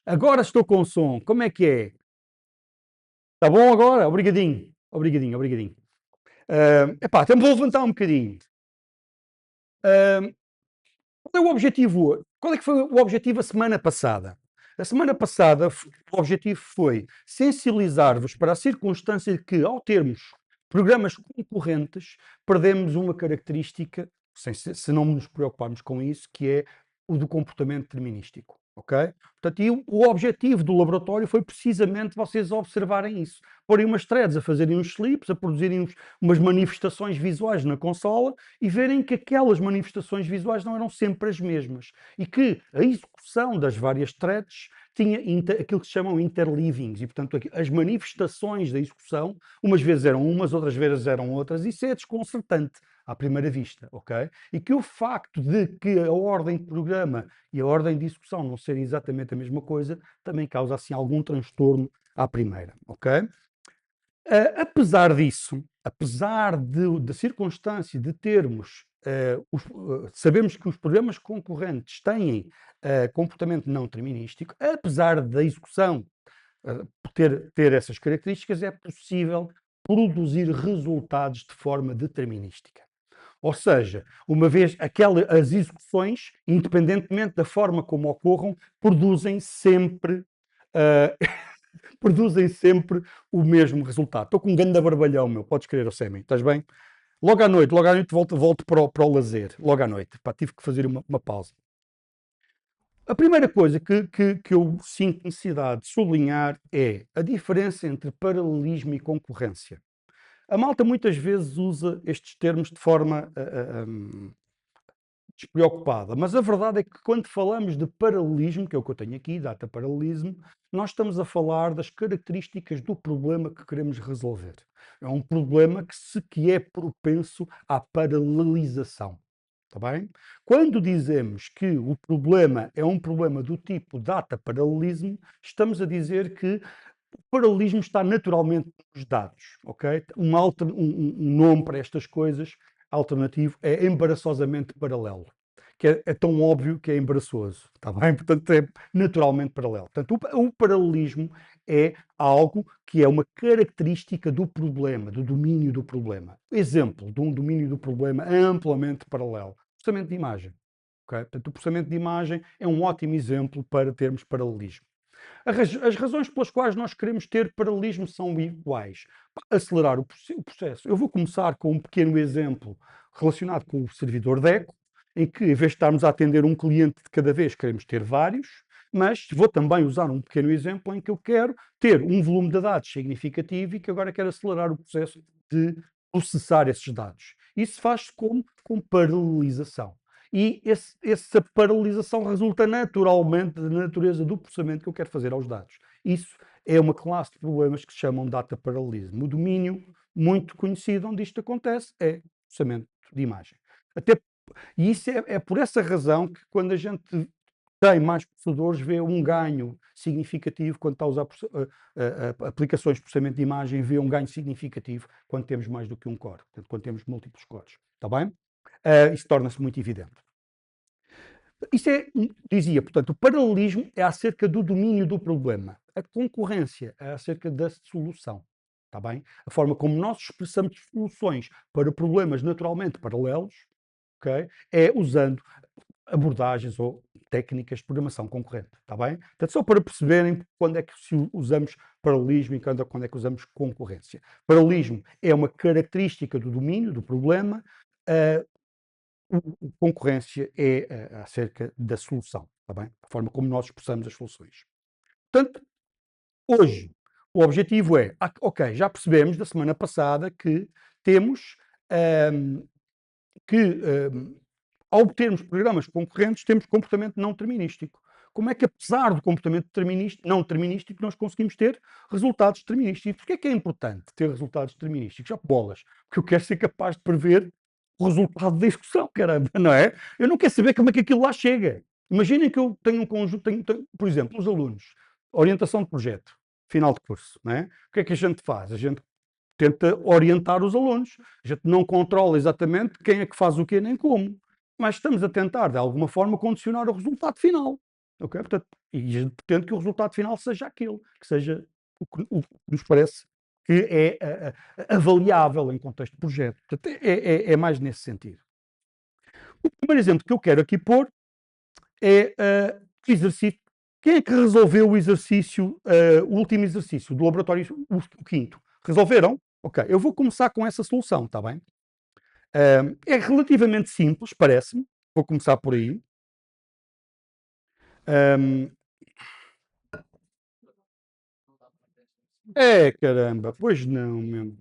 Agora estou com som. Como é que é? Está bom agora? Obrigadinho. Obrigadinho, obrigadinho. Epá, então vou levantar um bocadinho. Qual é o objetivo? Qual é que foi o objetivo a semana passada? A semana passada, o objetivo foi sensibilizar-vos para a circunstância de que, ao termos programas concorrentes, perdemos uma característica, se não nos preocuparmos com isso, que é o do comportamento determinístico. Ok? Portanto, e o objetivo do laboratório foi precisamente vocês observarem isso. Porem umas threads a fazerem uns slips, a produzirem umas manifestações visuais na consola e verem que aquelas manifestações visuais não eram sempre as mesmas e que a execução das várias threads tinha aquilo que se chamam interleavings e, portanto, as manifestações da execução, umas vezes eram umas, outras vezes eram outras. Isso é desconcertante à primeira vista, ok? E que o facto de que a ordem de programa e a ordem de execução não serem exatamente a mesma coisa também causa, assim, algum transtorno à primeira, ok? Apesar disso, apesar da circunstância de termos, sabemos que os programas concorrentes têm comportamento não determinístico, apesar da execução ter essas características, é possível produzir resultados de forma determinística. Ou seja, uma vez as execuções, independentemente da forma como ocorram, produzem sempre produzem sempre o mesmo resultado. Estou com um grande barbalhão, meu. Podes crer, Semi. Estás bem? Logo à noite volto para o lazer. Logo à noite. Pá, tive que fazer uma pausa. A primeira coisa que eu sinto necessidade de sublinhar é a diferença entre paralelismo e concorrência. A malta muitas vezes usa estes termos de forma despreocupada, mas a verdade é que quando falamos de paralelismo, que é o que eu tenho aqui, data paralelismo, nós estamos a falar das características do problema que queremos resolver. É um problema que é propenso à paralelização. Está bem? Quando dizemos que o problema é um problema do tipo data paralelismo, estamos a dizer que o paralelismo está naturalmente nos dados, ok? Um nome para estas coisas alternativo é embaraçosamente paralelo, que é tão óbvio que é embaraçoso, está bem? Portanto, é naturalmente paralelo. Portanto, o paralelismo é algo que é uma característica do problema, do domínio do problema. Exemplo de um domínio do problema amplamente paralelo. Processamento de imagem. Okay? Portanto, o processamento de imagem é um ótimo exemplo para termos paralelismo. As razões pelas quais nós queremos ter paralelismo são iguais. Para acelerar o processo, eu vou começar com um pequeno exemplo relacionado com o servidor DECO, em que, em vez de estarmos a atender um cliente de cada vez, queremos ter vários, mas vou também usar um pequeno exemplo em que eu quero ter um volume de dados significativo e que agora quero acelerar o processo de processar esses dados. Isso faz-se com paralelização. E essa paralelização resulta naturalmente da natureza do processamento que eu quero fazer aos dados. Isso é uma classe de problemas que se chamam data paralelismo. O domínio muito conhecido onde isto acontece é processamento de imagem. E isso é por essa razão que quando a gente tem mais processadores, vê um ganho significativo quando está a usar aplicações de processamento de imagem, vê um ganho significativo quando temos mais do que um core, portanto, quando temos múltiplos cores. Está bem? Isso torna-se muito evidente. Isto dizia, portanto, o paralelismo é acerca do domínio do problema. A concorrência é acerca da solução. Está bem? A forma como nós expressamos soluções para problemas naturalmente paralelos, okay, é usando abordagens ou técnicas de programação concorrente. Está bem? Portanto, só para perceberem quando é que usamos paralelismo e quando é que usamos concorrência. Paralelismo é uma característica do domínio do problema. Concorrência é acerca da solução, está bem? A forma como nós expressamos as soluções. Portanto, hoje, o objetivo é, ok, já percebemos da semana passada que temos ao obtermos programas concorrentes, temos comportamento não determinístico. Como é que, apesar do comportamento não determinístico, nós conseguimos ter resultados determinísticos? E porquê é que é importante ter resultados determinísticos? Já bolas, porque eu quero ser capaz de prever o resultado da execução, caramba, não é? Eu não quero saber como é que aquilo lá chega. Imaginem que eu tenho um conjunto, por exemplo, os alunos, orientação de projeto, final de curso, não é? O que é que a gente faz? A gente tenta orientar os alunos. A gente não controla exatamente quem é que faz o quê nem como, mas estamos a tentar, de alguma forma, condicionar o resultado final. Okay? Portanto, E a gente pretende que o resultado final seja aquele, que seja o que nos parece que é avaliável em contexto de projeto. Portanto, é mais nesse sentido. O primeiro exemplo que eu quero aqui pôr é o exercício. Quem é que resolveu o exercício, o último exercício do laboratório, o quinto? Resolveram? Ok, eu vou começar com essa solução, está bem? É relativamente simples, parece-me. Vou começar por aí. Caramba, pois não, mesmo.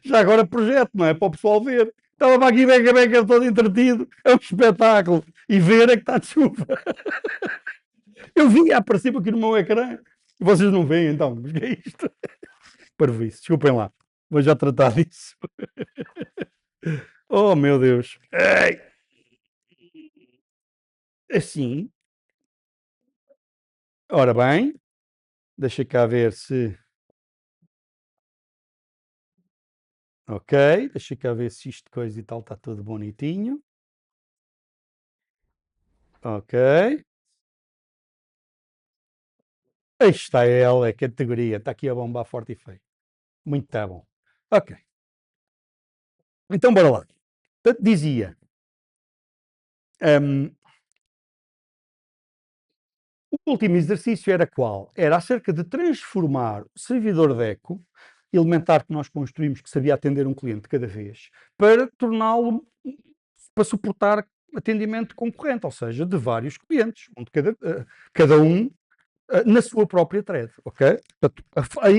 Já agora projeto, não é? Para o pessoal ver. Estava aqui beca todo entretido. É um espetáculo. E ver é que está de chuva. Eu vi aparecer aqui no meu ecrã. E vocês não veem então. Mas que é isto? Parvoíce, desculpem lá. Vou já tratar disso. Oh, meu Deus. Ei, assim. Ora bem, deixa cá ver se. Ok, deixa cá ver se isto coisa e tal está tudo bonitinho. Ok. Aí está ela, é categoria. Está aqui a bombar forte e feio. Muito tá bom. Ok. Então, bora lá. Portanto, dizia. Um, o último exercício era qual? Era acerca de transformar o servidor DECO, elementar que nós construímos, que sabia atender um cliente de cada vez, para torná-lo, para suportar atendimento concorrente, ou seja, de vários clientes, onde cada um na sua própria thread, ok? Portanto,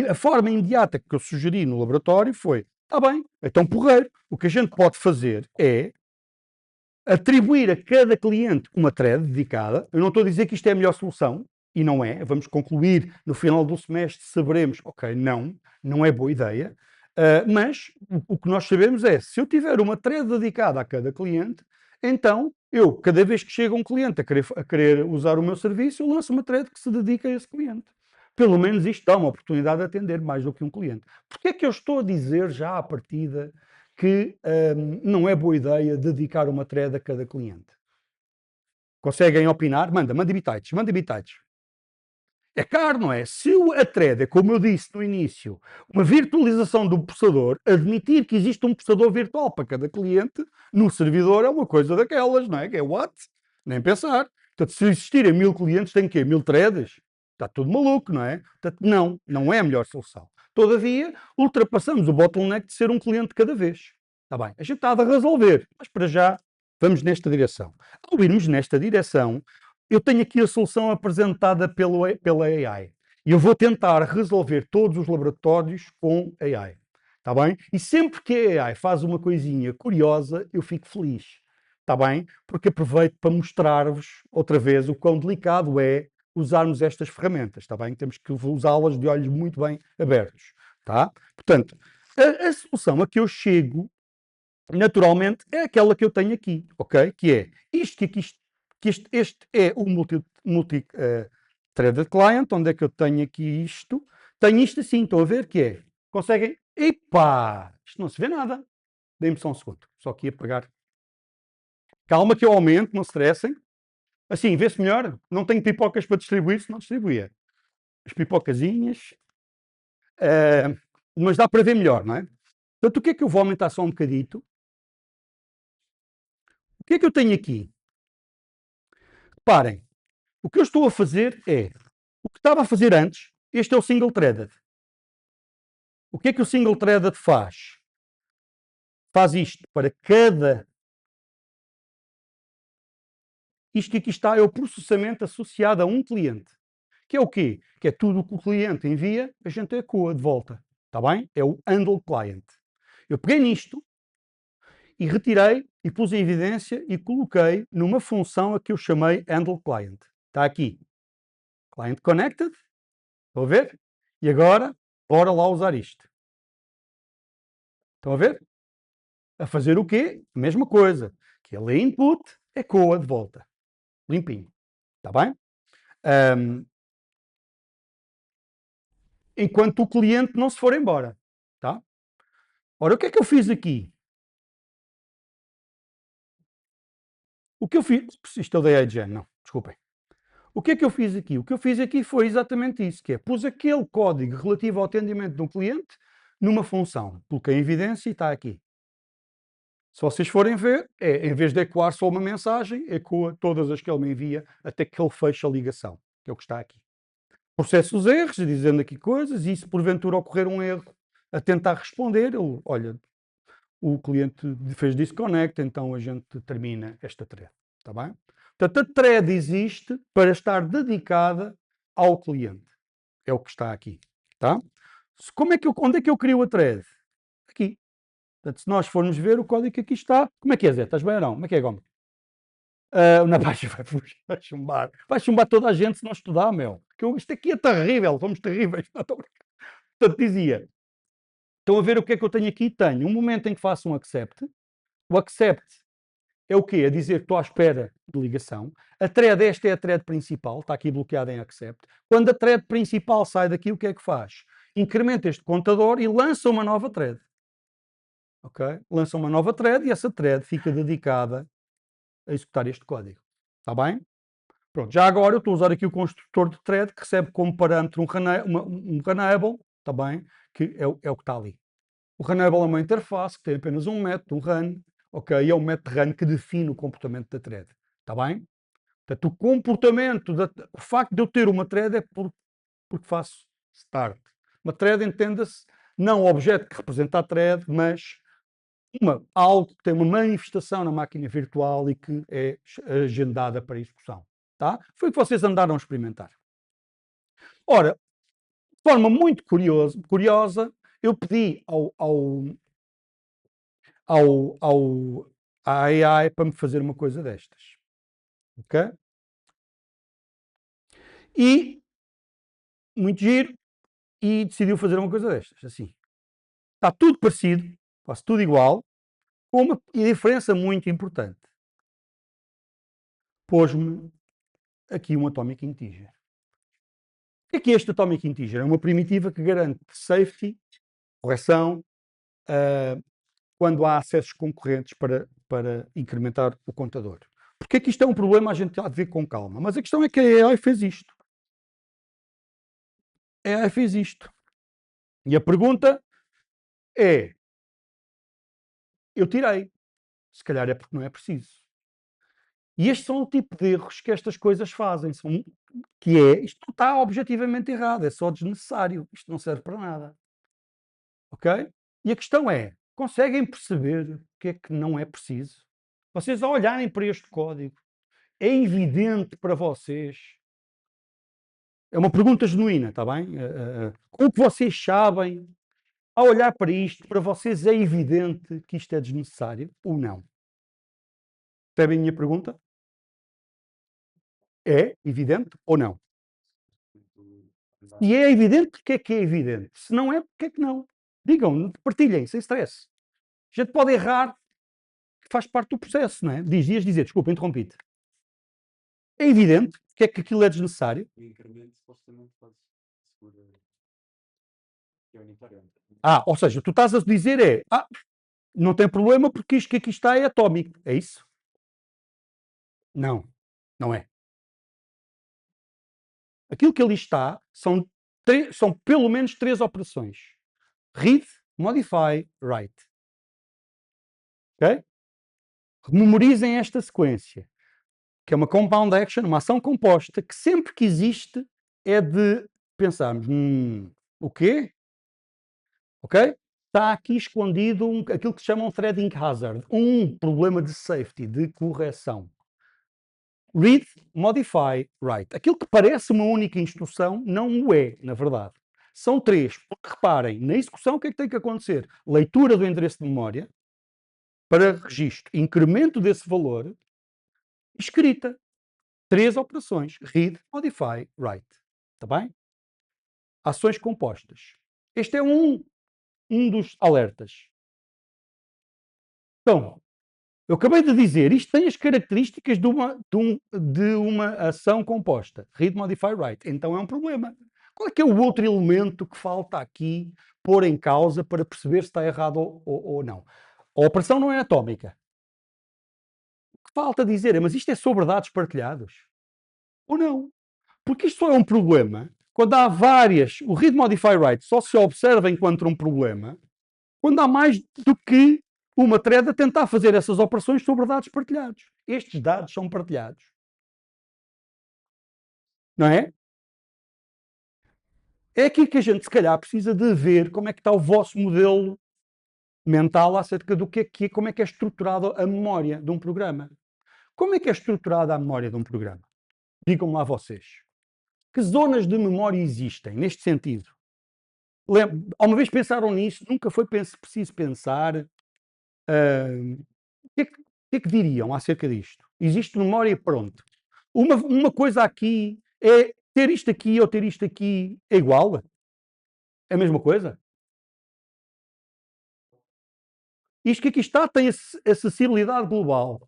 a forma imediata que eu sugeri no laboratório foi, está bem, então porreiro, o que a gente pode fazer é atribuir a cada cliente uma thread dedicada. Eu não estou a dizer que isto é a melhor solução, e não é. Vamos concluir no final do semestre, saberemos, ok, não é boa ideia. Mas o que nós sabemos é, se eu tiver uma thread dedicada a cada cliente, então eu, cada vez que chega um cliente a querer usar o meu serviço, eu lanço uma thread que se dedica a esse cliente. Pelo menos isto dá uma oportunidade de atender mais do que um cliente. Porquê é que eu estou a dizer já à partida que não é boa ideia dedicar uma thread a cada cliente? Conseguem opinar? Manda bitites. É caro, não é? Se a thread é, como eu disse no início, uma virtualização do processador, admitir que existe um processador virtual para cada cliente no servidor é uma coisa daquelas, não é? Que é what? Nem pensar. Portanto, se existirem 1000 clientes, tem quê? 1000 threads? Está tudo maluco, não é? Portanto, não é a melhor solução. Todavia, ultrapassamos o bottleneck de ser um cliente de cada vez. Está bem, a gente está a resolver, mas para já vamos nesta direção. Ao irmos nesta direção, eu tenho aqui a solução apresentada pela AI. E eu vou tentar resolver todos os laboratórios com AI. Está bem? E sempre que a AI faz uma coisinha curiosa, eu fico feliz. Está bem? Porque aproveito para mostrar-vos outra vez o quão delicado é usarmos estas ferramentas. Está bem? Temos que usá-las de olhos muito bem abertos. Tá? Portanto, a solução a que eu chego, naturalmente, é aquela que eu tenho aqui, ok? Que é isto que aqui que este é o multi-threaded client, onde é que eu tenho aqui isto? Tenho isto assim, estão a ver que é? Conseguem? Epá! Isto não se vê nada. Dê-me só um segundo. Só aqui a pegar. Calma que eu aumento, não se estressem. Assim, vê-se melhor. Não tenho pipocas para distribuir, se não distribuía. As pipocazinhas. Mas dá para ver melhor, não é? Portanto, o que é que eu vou aumentar só um bocadito? O que é que eu tenho aqui? Reparem, o que eu estou a fazer é o que estava a fazer antes. Este é o single threaded. O que é que o single threaded faz? Faz isto para cada. Isto que aqui está é o processamento associado a um cliente. Que é o quê? Que é tudo o que o cliente envia, a gente ecoa de volta. Está bem? É o handle client. Eu peguei nisto e retirei e pus em evidência e coloquei numa função a que eu chamei handle client. Está aqui. Client connected. Estão a ver? E agora, bora lá usar isto. Estão a ver? A fazer o quê? A mesma coisa. Que ele é input, ecoa de volta. Limpinho. Está bem? Enquanto o cliente não se for embora. Tá? Ora, o que é que eu fiz aqui? O que eu fiz... Isto eu dei a gen, não, desculpem. O que é que eu fiz aqui? O que eu fiz aqui foi exatamente isso, que é, pus aquele código relativo ao atendimento de um cliente numa função. Coloquei em evidência e está aqui. Se vocês forem ver, em vez de ecoar só uma mensagem, ecoa todas as que ele me envia até que ele feche a ligação, que é o que está aqui. Processo os erros, dizendo aqui coisas, e se porventura ocorrer um erro a tentar responder, ele, olha, o cliente fez disconnect, então a gente termina esta thread. Está bem? Portanto, a thread existe para estar dedicada ao cliente. É o que está aqui. Tá? Onde é que eu crio a thread? Aqui. Portanto, se nós formos ver o código que aqui está, como é que é, Zé? Estás bem ou não? Como é que é, Gomes? Na baixa vai chumbar. Vai chumbar toda a gente se não estudar, meu. Isto aqui é terrível, somos terríveis. Não, portanto, dizia, estão a ver o que é que eu tenho aqui? Tenho um momento em que faço um accept. O accept é o quê? A dizer que estou à espera de ligação. A thread, esta é a thread principal, está aqui bloqueada em accept. Quando a thread principal sai daqui, o que é que faz? Incrementa este contador e lança uma nova thread. Ok? Lança uma nova thread e essa thread fica dedicada a executar este código. Está bem? Pronto, já agora eu estou a usar aqui o construtor de thread que recebe como parâmetro um runable, está bem? Que é o que está ali. O runable é uma interface que tem apenas um método, um run, ok? E é o método run que define o comportamento da thread. Está bem? Portanto, o comportamento, o facto de eu ter uma thread é porque faço start. Uma thread entenda-se não o objeto que representa a thread, mas algo que tem uma manifestação na máquina virtual e que é agendada para execução. Tá? Foi o que vocês andaram a experimentar. Ora, de forma muito curiosa, eu pedi à AI para me fazer uma coisa destas. Ok? E, muito giro, e decidiu fazer uma coisa destas, assim. Está tudo parecido, faço tudo igual, com uma diferença muito importante. Pôs-me aqui um atomic integer. O que é este atomic integer? É uma primitiva que garante safety, correção, quando há acessos concorrentes para incrementar o contador. Porque é que isto é um problema, a gente há de ver com calma. Mas a questão é que a AI fez isto. A AI fez isto. E a pergunta é, eu tirei. Se calhar é porque não é preciso. E estes são o tipo de erros que estas coisas fazem. Isto não está objetivamente errado, é só desnecessário. Isto não serve para nada. Ok? E a questão é, conseguem perceber o que é que não é preciso? Vocês ao olharem para este código, é evidente para vocês, é uma pergunta genuína, está bem? O que vocês sabem, ao olhar para isto, para vocês é evidente que isto é desnecessário ou não? Percebem a minha pergunta? É evidente ou não? E é evidente porque é evidente. Se não é, porque é que não? Digam, partilhem, sem stress. A gente pode errar, faz parte do processo, não é? Ias dizer, desculpa, interrompi-te. É evidente porque é que aquilo é desnecessário. O incremento supostamente faz segura que é unitário. Ou seja, tu estás a dizer não tem problema porque isto que aqui está é atómico. É isso? Não, não é. Aquilo que ali está são pelo menos 3 operações. Read, modify, write. Ok? Memorizem esta sequência, que é uma compound action, uma ação composta, que sempre que existe é de pensarmos, o quê? Ok? Está aqui escondido aquilo que se chama um threading hazard, um problema de safety, de correção. Read, modify, write. Aquilo que parece uma única instrução não o é, na verdade. São 3, porque reparem, na execução o que é que tem que acontecer? Leitura do endereço de memória para registro, incremento desse valor, escrita. 3 operações, read, modify, write. Está bem? Ações compostas. Este é um dos alertas. Então, eu acabei de dizer, isto tem as características de uma ação composta. Read, modify, write. Então é um problema. Qual é que é o outro elemento que falta aqui pôr em causa para perceber se está errado ou não? A operação não é atómica. falta dizer, mas isto é sobre dados partilhados? Ou não? Porque isto só é um problema quando há várias. O read modify write só se observa enquanto um problema quando há mais do que uma thread a tentar fazer essas operações sobre dados partilhados. Estes dados são partilhados. Não é? É aqui que a gente, se calhar, precisa de ver como é que está o vosso modelo mental acerca do que é, como é que é estruturada a memória de um programa. Como é que é estruturada a memória de um programa? Digam-me lá vocês. Que zonas de memória existem neste sentido? Alguma vez pensaram nisso? Nunca foi preciso pensar. O que é que diriam acerca disto? Existe memória, pronto. Uma coisa aqui é ter isto aqui ou ter isto aqui é igual? É a mesma coisa? Isto que aqui está tem acessibilidade global.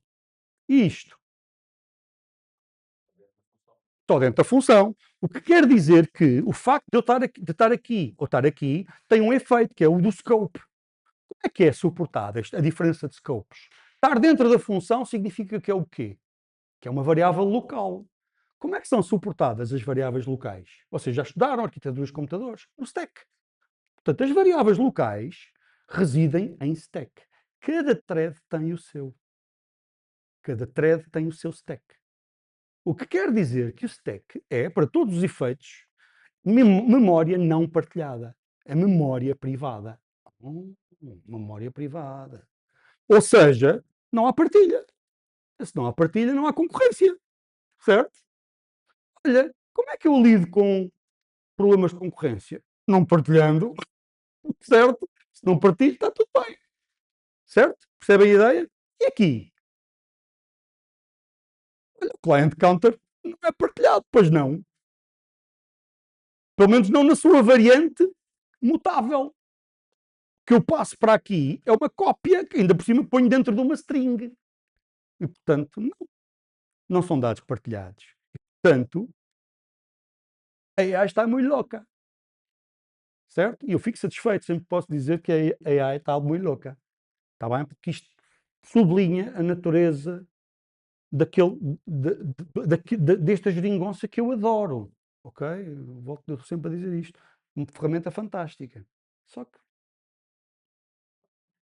E isto? Só dentro da função. O que quer dizer que o facto de eu estar aqui ou estar aqui tem um efeito, que é o do scope. Como é que é suportada a diferença de scopes? Estar dentro da função significa que é o quê? Que é uma variável local. Como é que são suportadas as variáveis locais? Vocês já estudaram arquiteturas de computadores? No stack. Portanto, as variáveis locais residem em stack. Cada thread tem o seu. Cada thread tem o seu stack. O que quer dizer que o stack é, para todos os efeitos, memória não partilhada. É memória privada. Memória privada. Ou seja, não há partilha. Se não há partilha, não há concorrência. Certo? Olha, como é que eu lido com problemas de concorrência? Não partilhando. Certo? Se não partilho, está tudo bem. Certo? Percebem a ideia? E aqui? Olha, o client counter não é partilhado, pois não. Pelo menos não na sua variante mutável. O que eu passo para aqui é uma cópia que ainda por cima ponho dentro de uma string. E, portanto, não são dados partilhados. E, portanto, a AI está muito louca. Certo? E eu fico satisfeito, sempre posso dizer que a AI está muito louca. Está bem? Porque isto sublinha a natureza desta geringonça que eu adoro. Ok? Eu volto sempre a dizer isto. Uma ferramenta fantástica. Só que,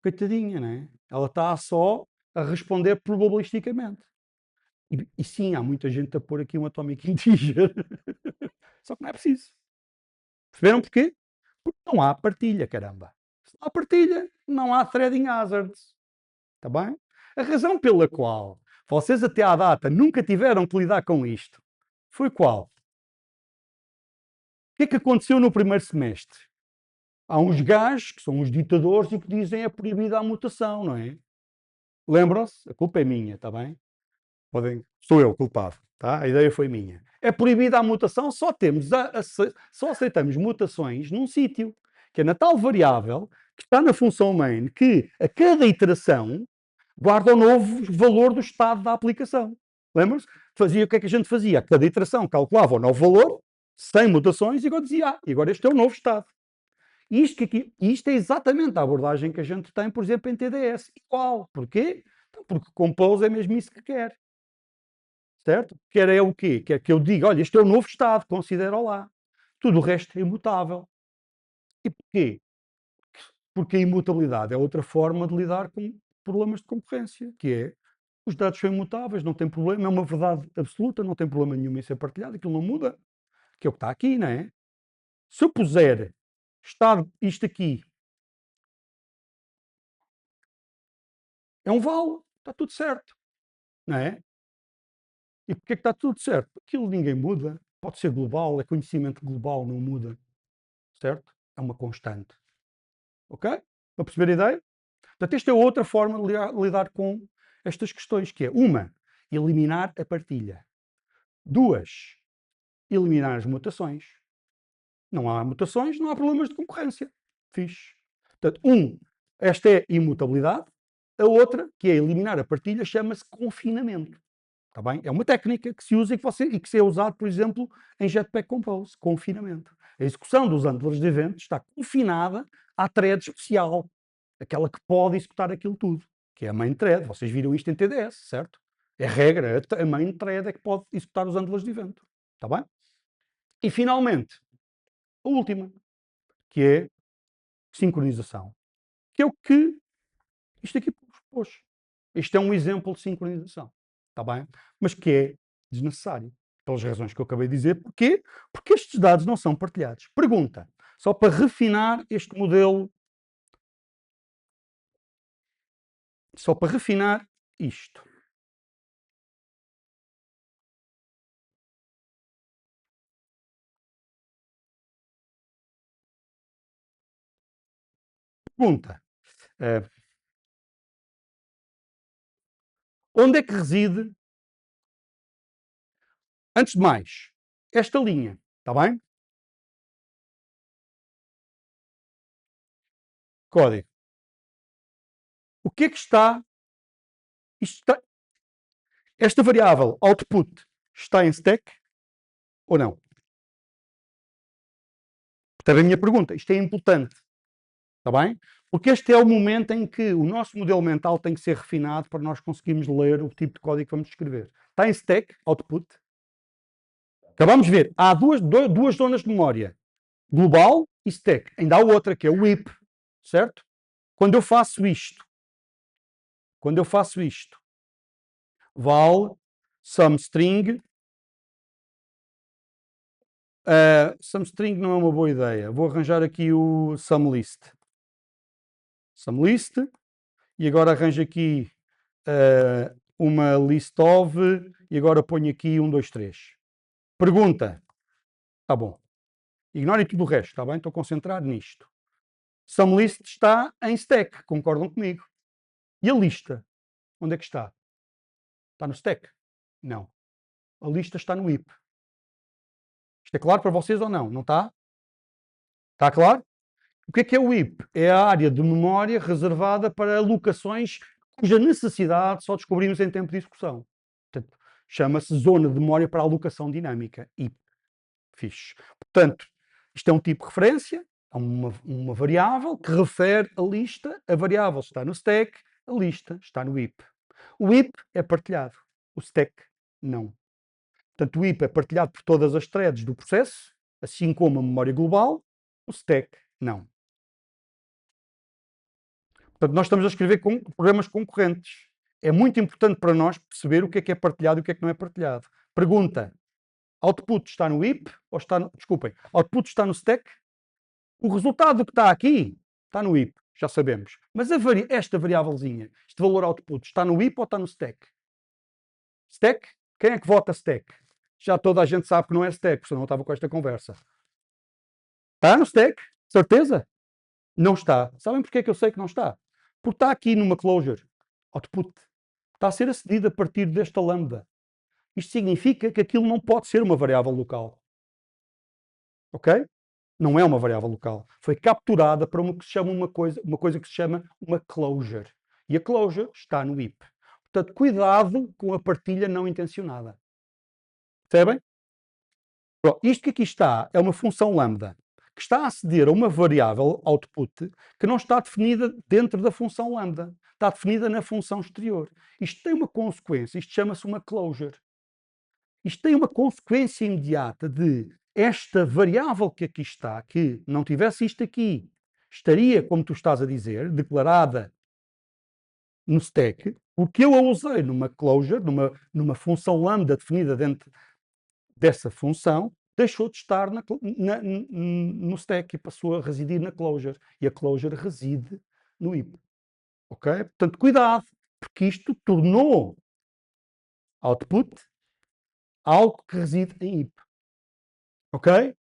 coitadinha, não é? Ela está só a responder probabilisticamente. E sim, há muita gente a pôr aqui um atomic integer. Só que não é preciso. Perceberam porquê? Porque não há partilha, caramba. Se não há partilha, não há threading hazards. Está bem? A razão pela qual vocês até à data nunca tiveram que lidar com isto foi qual? O que é que aconteceu no primeiro semestre? Há uns gajos que são os ditadores e que dizem é proibida a mutação, não é? Lembram-se? A culpa é minha, está bem? Sou eu o culpado, tá? A ideia foi minha. É proibida a mutação, só aceitamos mutações num sítio, que é na tal variável que está na função main, que a cada iteração guarda o novo valor do estado da aplicação. Lembram-se? O que é que a gente fazia? A cada iteração calculava o novo valor, sem mutações, e agora dizia, e agora este é o novo estado. Isto é exatamente a abordagem que a gente tem, por exemplo, em TDS. Igual. Porquê? Porque Compose é mesmo isso que quer. Certo? Quer é o quê? Quer que eu diga, olha, este é o novo estado, considera lá. Tudo o resto é imutável. E porquê? Porque a imutabilidade é outra forma de lidar com problemas de concorrência, que é os dados são imutáveis, não tem problema, é uma verdade absoluta, não tem problema nenhum em ser partilhado, aquilo não muda, que é o que está aqui, não é? Se eu puser isto aqui, é um vale, está tudo certo, não é? E porquê que está tudo certo? Aquilo ninguém muda, pode ser global, é conhecimento global, não muda, certo? É uma constante. Ok? Para perceber a ideia? Portanto, esta é outra forma de lidar com estas questões, que é, uma, eliminar a partilha. Duas, eliminar as mutações. Não há mutações, não há problemas de concorrência. Fixe. Portanto, esta é imutabilidade. A outra, que é eliminar a partilha, chama-se confinamento. Está bem? É uma técnica que se usa e que é usado, por exemplo, em Jetpack Compose. Confinamento. A execução dos handlers de eventos está confinada à thread especial. Aquela que pode executar aquilo tudo. Que é a main thread. Vocês viram isto em TDS, certo? É regra, a main thread é que pode executar os handlers de evento. Está bem? E finalmente, a última, que é sincronização. Que é o que isto aqui pôs. Isto é um exemplo de sincronização. Está bem? Mas que é desnecessário. Pelas razões que eu acabei de dizer. Porquê? Porque estes dados não são partilhados. Pergunta. Só para refinar este modelo. Só para refinar isto. Pergunta. Onde é que reside, antes de mais, esta linha? Está bem? Código. O que é que está, esta variável output está em stack ou não? Portanto, a minha pergunta, isto é importante, está bem? Porque este é o momento em que o nosso modelo mental tem que ser refinado para nós conseguirmos ler o tipo de código que vamos escrever. Está em stack, output. Acabamos de ver, há duas zonas de memória, global e stack. Ainda há outra, que é o heap, certo? Quando eu faço isto, val SumString. SumString não é uma boa ideia. Vou arranjar aqui o SumList. SumList. E agora arranjo aqui uma list of. E agora ponho aqui 1, 2, 3. Pergunta. Está bom. Ignorem tudo o resto, está bem? Estou concentrado nisto. SumList está em stack. Concordam comigo? E a lista? Onde é que está? Está no stack? Não. A lista está no heap. Isto é claro para vocês ou não? Não está? Está claro? O que é o heap? É a área de memória reservada para alocações cuja necessidade só descobrimos em tempo de execução. Portanto, chama-se zona de memória para alocação dinâmica. Heap. Fixe. Portanto, isto é um tipo de referência, é uma variável que refere a lista. A variável está no stack, a lista está no heap. O heap é partilhado, o stack não. Portanto, o heap é partilhado por todas as threads do processo, assim como a memória global, o stack não. Portanto, nós estamos a escrever com programas concorrentes. É muito importante para nós perceber o que é partilhado e o que é que não é partilhado. Pergunta: output está no heap ou está no... Desculpem, output está no stack? O resultado que está aqui está no heap, já sabemos. Mas esta variávelzinha, este valor output, está no heap ou está no stack? Stack? Quem é que vota stack? Já toda a gente sabe que não é stack, porque não estava com esta conversa. Está no stack? Certeza? Não está. Sabem porquê que eu sei que não está? Porque está aqui numa closure. Output. Está a ser acedido a partir desta lambda. Isto significa que aquilo não pode ser uma variável local. Ok? Não é uma variável local. Foi capturada para uma coisa que se chama uma closure. E a closure está no heap. Portanto, cuidado com a partilha não intencionada. Percebem? Pronto, isto que aqui está é uma função lambda que está a aceder a uma variável output que não está definida dentro da função lambda. Está definida na função exterior. Isto tem uma consequência, isto chama-se uma closure. Isto tem uma consequência imediata de esta variável que aqui está, que não tivesse isto aqui, estaria, como tu estás a dizer, declarada no stack, porque eu a usei numa closure, numa função lambda definida dentro dessa função, deixou de estar no stack e passou a residir na closure. E a closure reside no heap. Ok? Portanto, cuidado, porque isto tornou output algo que reside em heap. Ok?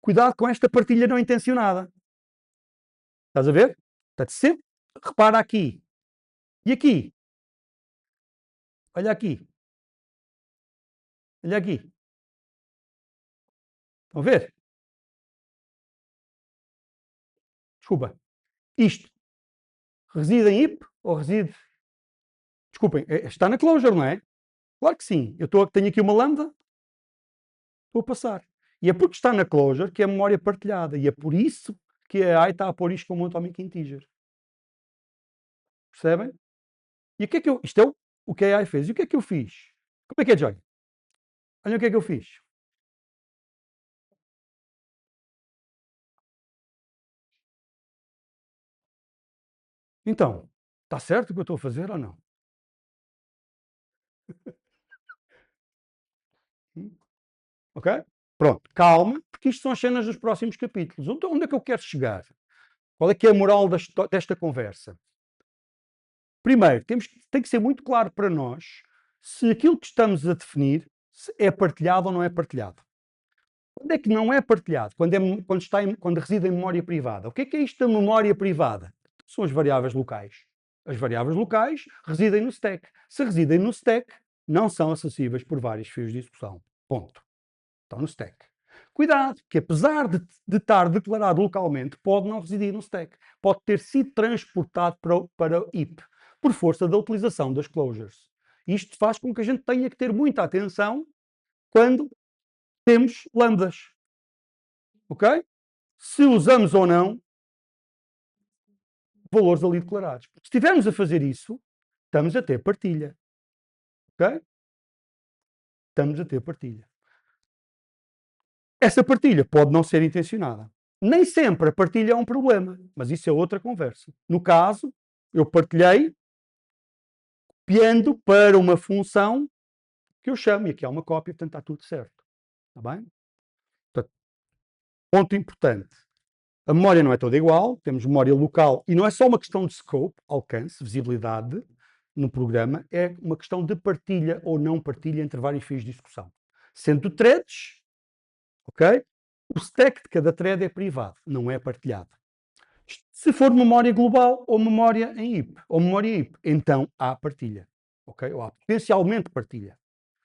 Cuidado com esta partilha não intencionada. Estás a ver? Portanto, sempre repara aqui. E aqui? Olha aqui. Olha aqui. Estão a ver? Desculpa. Isto reside em heap ou reside... Desculpem, está na closure, não é? Claro que sim. Tenho aqui uma lambda. Estou a passar. E é porque está na closure que é a memória partilhada. E é por isso que a AI está a pôr isto como um atomic integer. Percebem? E o que é que eu... Isto é o que a AI fez. E o que é que eu fiz? Como é que é, Joy? Olha o que é que eu fiz. Então, está certo o que eu estou a fazer ou não? Ok? Pronto, calma, porque isto são as cenas dos próximos capítulos. Então, onde é que eu quero chegar? Qual é que é a moral desta conversa? Primeiro, tem que ser muito claro para nós se aquilo que estamos a definir é partilhado ou não é partilhado. Quando é que não é partilhado? Quando reside em memória privada. O que é isto da memória privada? São as variáveis locais. As variáveis locais residem no stack. Se residem no stack, não são acessíveis por vários fios de execução. Ponto. Estão no stack. Cuidado, que apesar de estar declarado localmente, pode não residir no stack. Pode ter sido transportado para o IP, por força da utilização das closures. Isto faz com que a gente tenha que ter muita atenção quando temos lambdas. Ok? Se usamos ou não valores ali declarados. Se estivermos a fazer isso, estamos a ter partilha. Ok? Estamos a ter partilha. Essa partilha pode não ser intencionada. Nem sempre a partilha é um problema, mas isso é outra conversa. No caso, eu partilhei copiando para uma função que eu chamo, e aqui há uma cópia, portanto está tudo certo. Está bem? Portanto, ponto importante. A memória não é toda igual, temos memória local, e não é só uma questão de scope, alcance, visibilidade no programa, é uma questão de partilha ou não partilha entre vários fios de execução. Sendo threads, ok? O stack de cada thread é privado, não é partilhado. Se for memória global ou memória em IP, ou memória IP, então há partilha, ok? Ou há potencialmente partilha,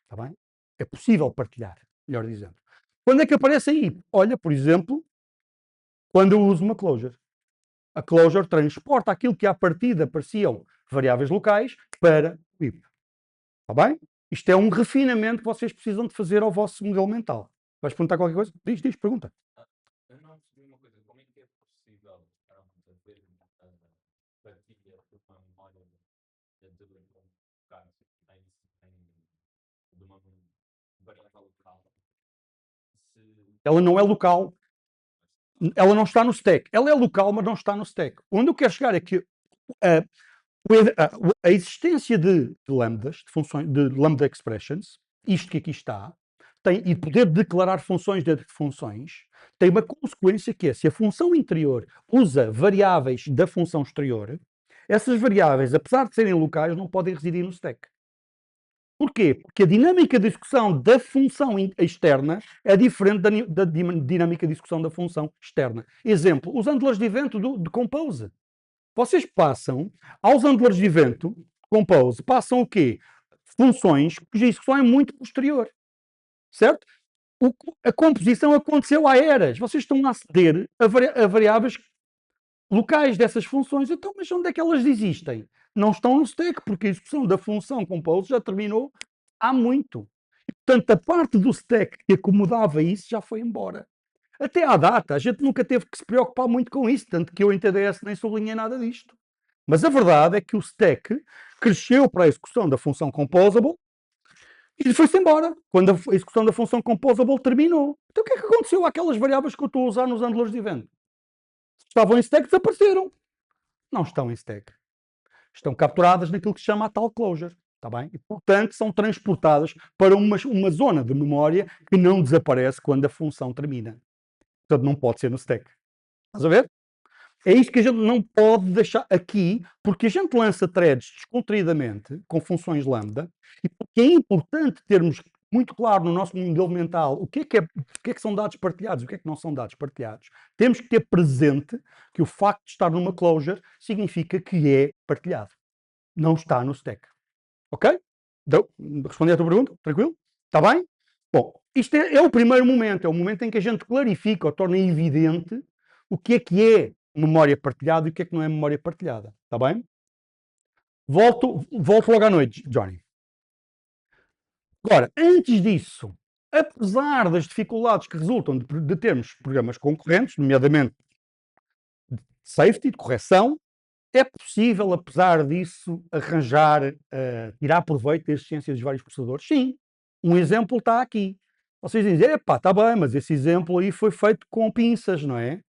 está bem? É possível partilhar, melhor dizendo. Quando é que aparece em IP? Olha, por exemplo, quando eu uso uma closure. A closure transporta aquilo que à partida pareciam variáveis locais para o IP. Está bem? Isto é um refinamento que vocês precisam de fazer ao vosso modelo mental. Vais perguntar qualquer coisa? Diz, pergunta. Eu não percebi uma coisa, como é que é possível ter partilha de uma memória de um caso de uma variável local? Ela não é local. Ela não está no stack. Ela é local, mas não está no stack. Onde eu quero chegar é que a existência de lambdas, de funções, de lambda expressions, isto que aqui está, e poder declarar funções dentro de funções, tem uma consequência que é, se a função interior usa variáveis da função exterior, essas variáveis, apesar de serem locais, não podem residir no stack. Porquê? Porque a dinâmica de execução da função externa é diferente da dinâmica de execução da função externa. Exemplo, os handlers de evento de Compose. Vocês passam, aos handlers de evento, Compose, passam o quê? Funções cuja execução é muito posterior. Certo? A composição aconteceu há eras. Vocês estão a aceder a variáveis locais dessas funções. Então, mas onde é que elas existem? Não estão no stack, porque a execução da função Compose já terminou há muito. E, portanto, a parte do stack que acomodava isso já foi embora. Até à data, a gente nunca teve que se preocupar muito com isso, tanto que eu em TDS nem sublinhei nada disto. Mas a verdade é que o stack cresceu para a execução da função composable e foi-se embora, quando a execução da função composable terminou. Então o que é que aconteceu àquelas variáveis que eu estou a usar nos handlers de evento? Estavam em stack, desapareceram. Não estão em stack. Estão capturadas naquilo que se chama a tal closure. Está bem? E, portanto, são transportadas para uma zona de memória que não desaparece quando a função termina. Portanto, não pode ser no stack. Estás a ver? É isto que a gente não pode deixar aqui, porque a gente lança threads descontraídamente, com funções lambda, e porque é importante termos muito claro no nosso modelo mental o que é que são dados partilhados e o que é que não são dados partilhados. Temos que ter presente que o facto de estar numa closure significa que é partilhado. Não está no stack. Ok? Respondi à tua pergunta? Tranquilo? Está bem? Bom, isto é o primeiro momento, é o momento em que a gente clarifica ou torna evidente o que é memória partilhada e o que é que não é memória partilhada. Está bem? Volto logo à noite, Johnny. Agora, antes disso, apesar das dificuldades que resultam de termos programas concorrentes, nomeadamente de safety, de correção, É possível, apesar disso, arranjar, tirar proveito da existência dos vários processadores? Sim. Um exemplo está aqui. Vocês dizem, epá, está bem, mas esse exemplo aí foi feito com pinças, não é?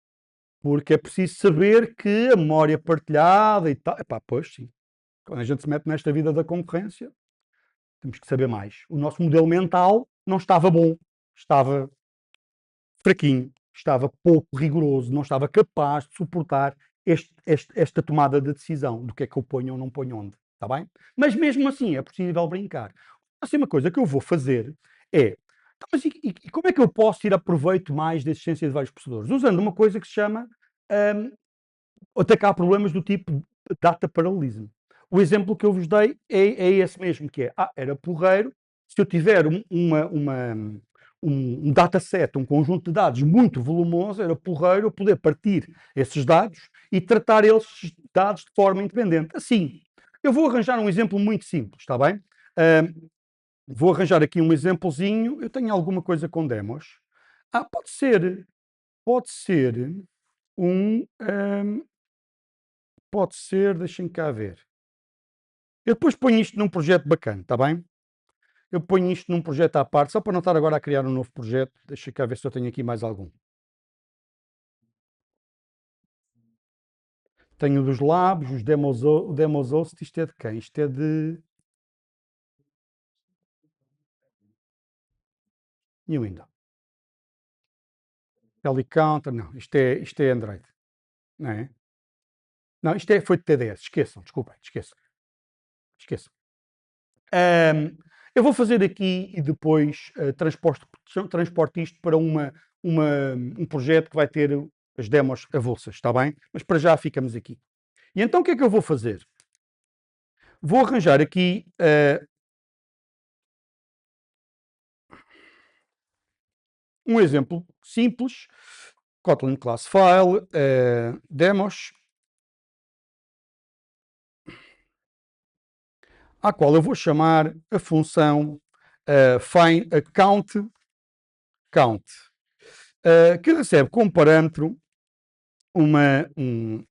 Porque é preciso saber que a memória partilhada e tal. Epá, pois sim. Quando a gente se mete nesta vida da concorrência, temos que saber mais. O nosso modelo mental não estava bom, estava fraquinho, estava pouco rigoroso, não estava capaz de suportar esta tomada de decisão do que é que eu ponho ou não ponho onde. Está bem? Mas mesmo assim é possível brincar. Assim, uma coisa que eu vou fazer é. Então, mas e como é que eu posso tirar proveito mais da existência de vários processadores? Usando uma coisa que se chama atacar problemas do tipo data paralelismo. O exemplo que eu vos dei é esse mesmo, que é, era porreiro, se eu tiver um dataset, um conjunto de dados muito volumoso, era porreiro eu poder partir esses dados e tratar esses dados de forma independente. Assim, eu vou arranjar um exemplo muito simples, está bem? Vou arranjar aqui um exemplozinho, eu tenho alguma coisa com demos. Pode ser um, pode ser, deixem cá ver. Eu depois ponho isto num projeto bacana, está bem? Eu ponho isto num projeto à parte, só para não estar agora a criar um novo projeto. Deixa cá ver se eu tenho aqui mais algum. Tenho dos labs, os demos, o demos host, isto é de quem? Isto é de New Window. Telecounter, não, isto é Android, não é? Não, foi de TDS, esqueçam, desculpem, esqueçam. Eu vou fazer aqui e depois transporto isto para um projeto que vai ter as demos avulsas, está bem? Mas para já ficamos aqui. E então o que é que eu vou fazer? Vou arranjar aqui um exemplo simples, Kotlin Class File, demos, à qual eu vou chamar a função find count, que recebe como parâmetro um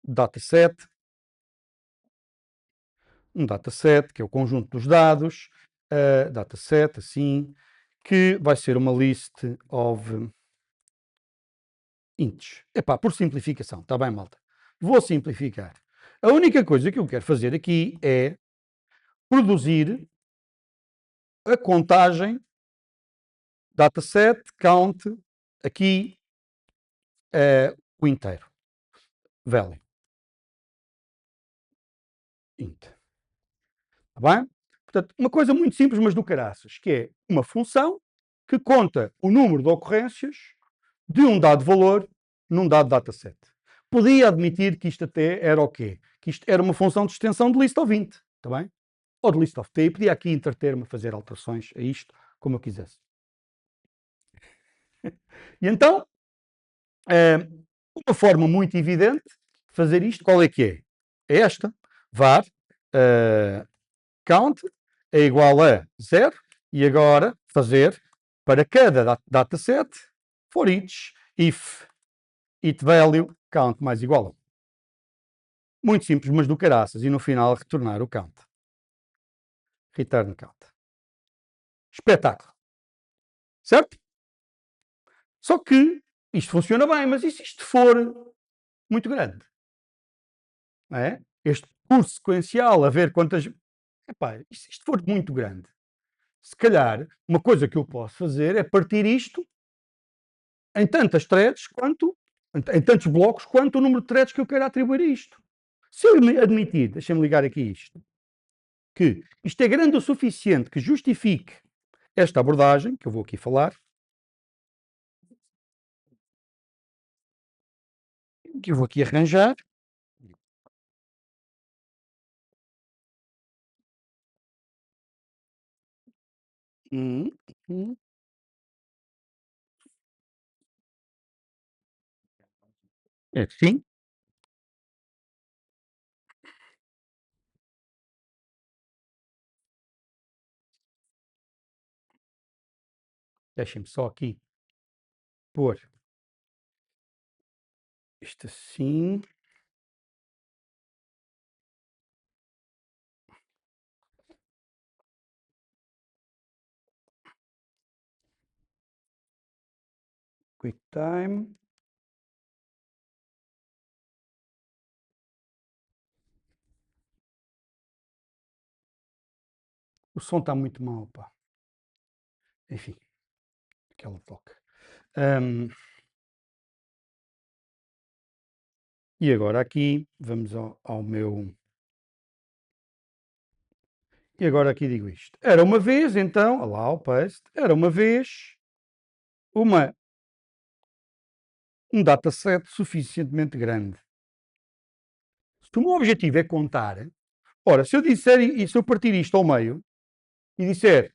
dataset, que é o conjunto dos dados, dataset, assim, que vai ser uma list of ints. Epá, por simplificação, está bem, malta? Vou simplificar. A única coisa que eu quero fazer aqui é produzir a contagem dataset, count, aqui o inteiro. Value. Int. Está bem? Portanto, uma coisa muito simples, mas do caraças, que é uma função que conta o número de ocorrências de um dado valor num dado dataset. Podia admitir que isto até era o quê? Que isto era uma função de extensão de list of int, está bem? Ou de list of t. Podia aqui entreter-me a fazer alterações a isto, como eu quisesse. E então, uma forma muito evidente de fazer isto, qual é que é? É esta. var count é igual a 0 e agora fazer para cada dataset for each if it value count mais igual a 1. Muito simples, mas do caraças. E no final retornar o count. Return count. Espetáculo. Certo? Só que isto funciona bem, mas e se isto for muito grande? Não é? Este curso sequencial, a ver quantas. Epá, e se isto for muito grande? Se calhar, uma coisa que eu posso fazer é partir isto em tantas threads quanto. Em tantos blocos quanto o número de threads que eu quero atribuir a isto. Se eu admitir, deixa-me ligar aqui isto, que isto é grande o suficiente que justifique esta abordagem, que eu vou aqui falar, que eu vou aqui arranjar. Hum, hum. É sim. Deixem-me só aqui pôr isto assim. QuickTime. O som está muito mal, pá. Enfim, aquela toca. E agora aqui, vamos ao meu... E agora aqui digo isto. Era uma vez, então, olha lá o paste, era uma vez um dataset suficientemente grande. Se o meu objetivo é contar, ora, se eu disser, e se eu partir isto ao meio, e disser,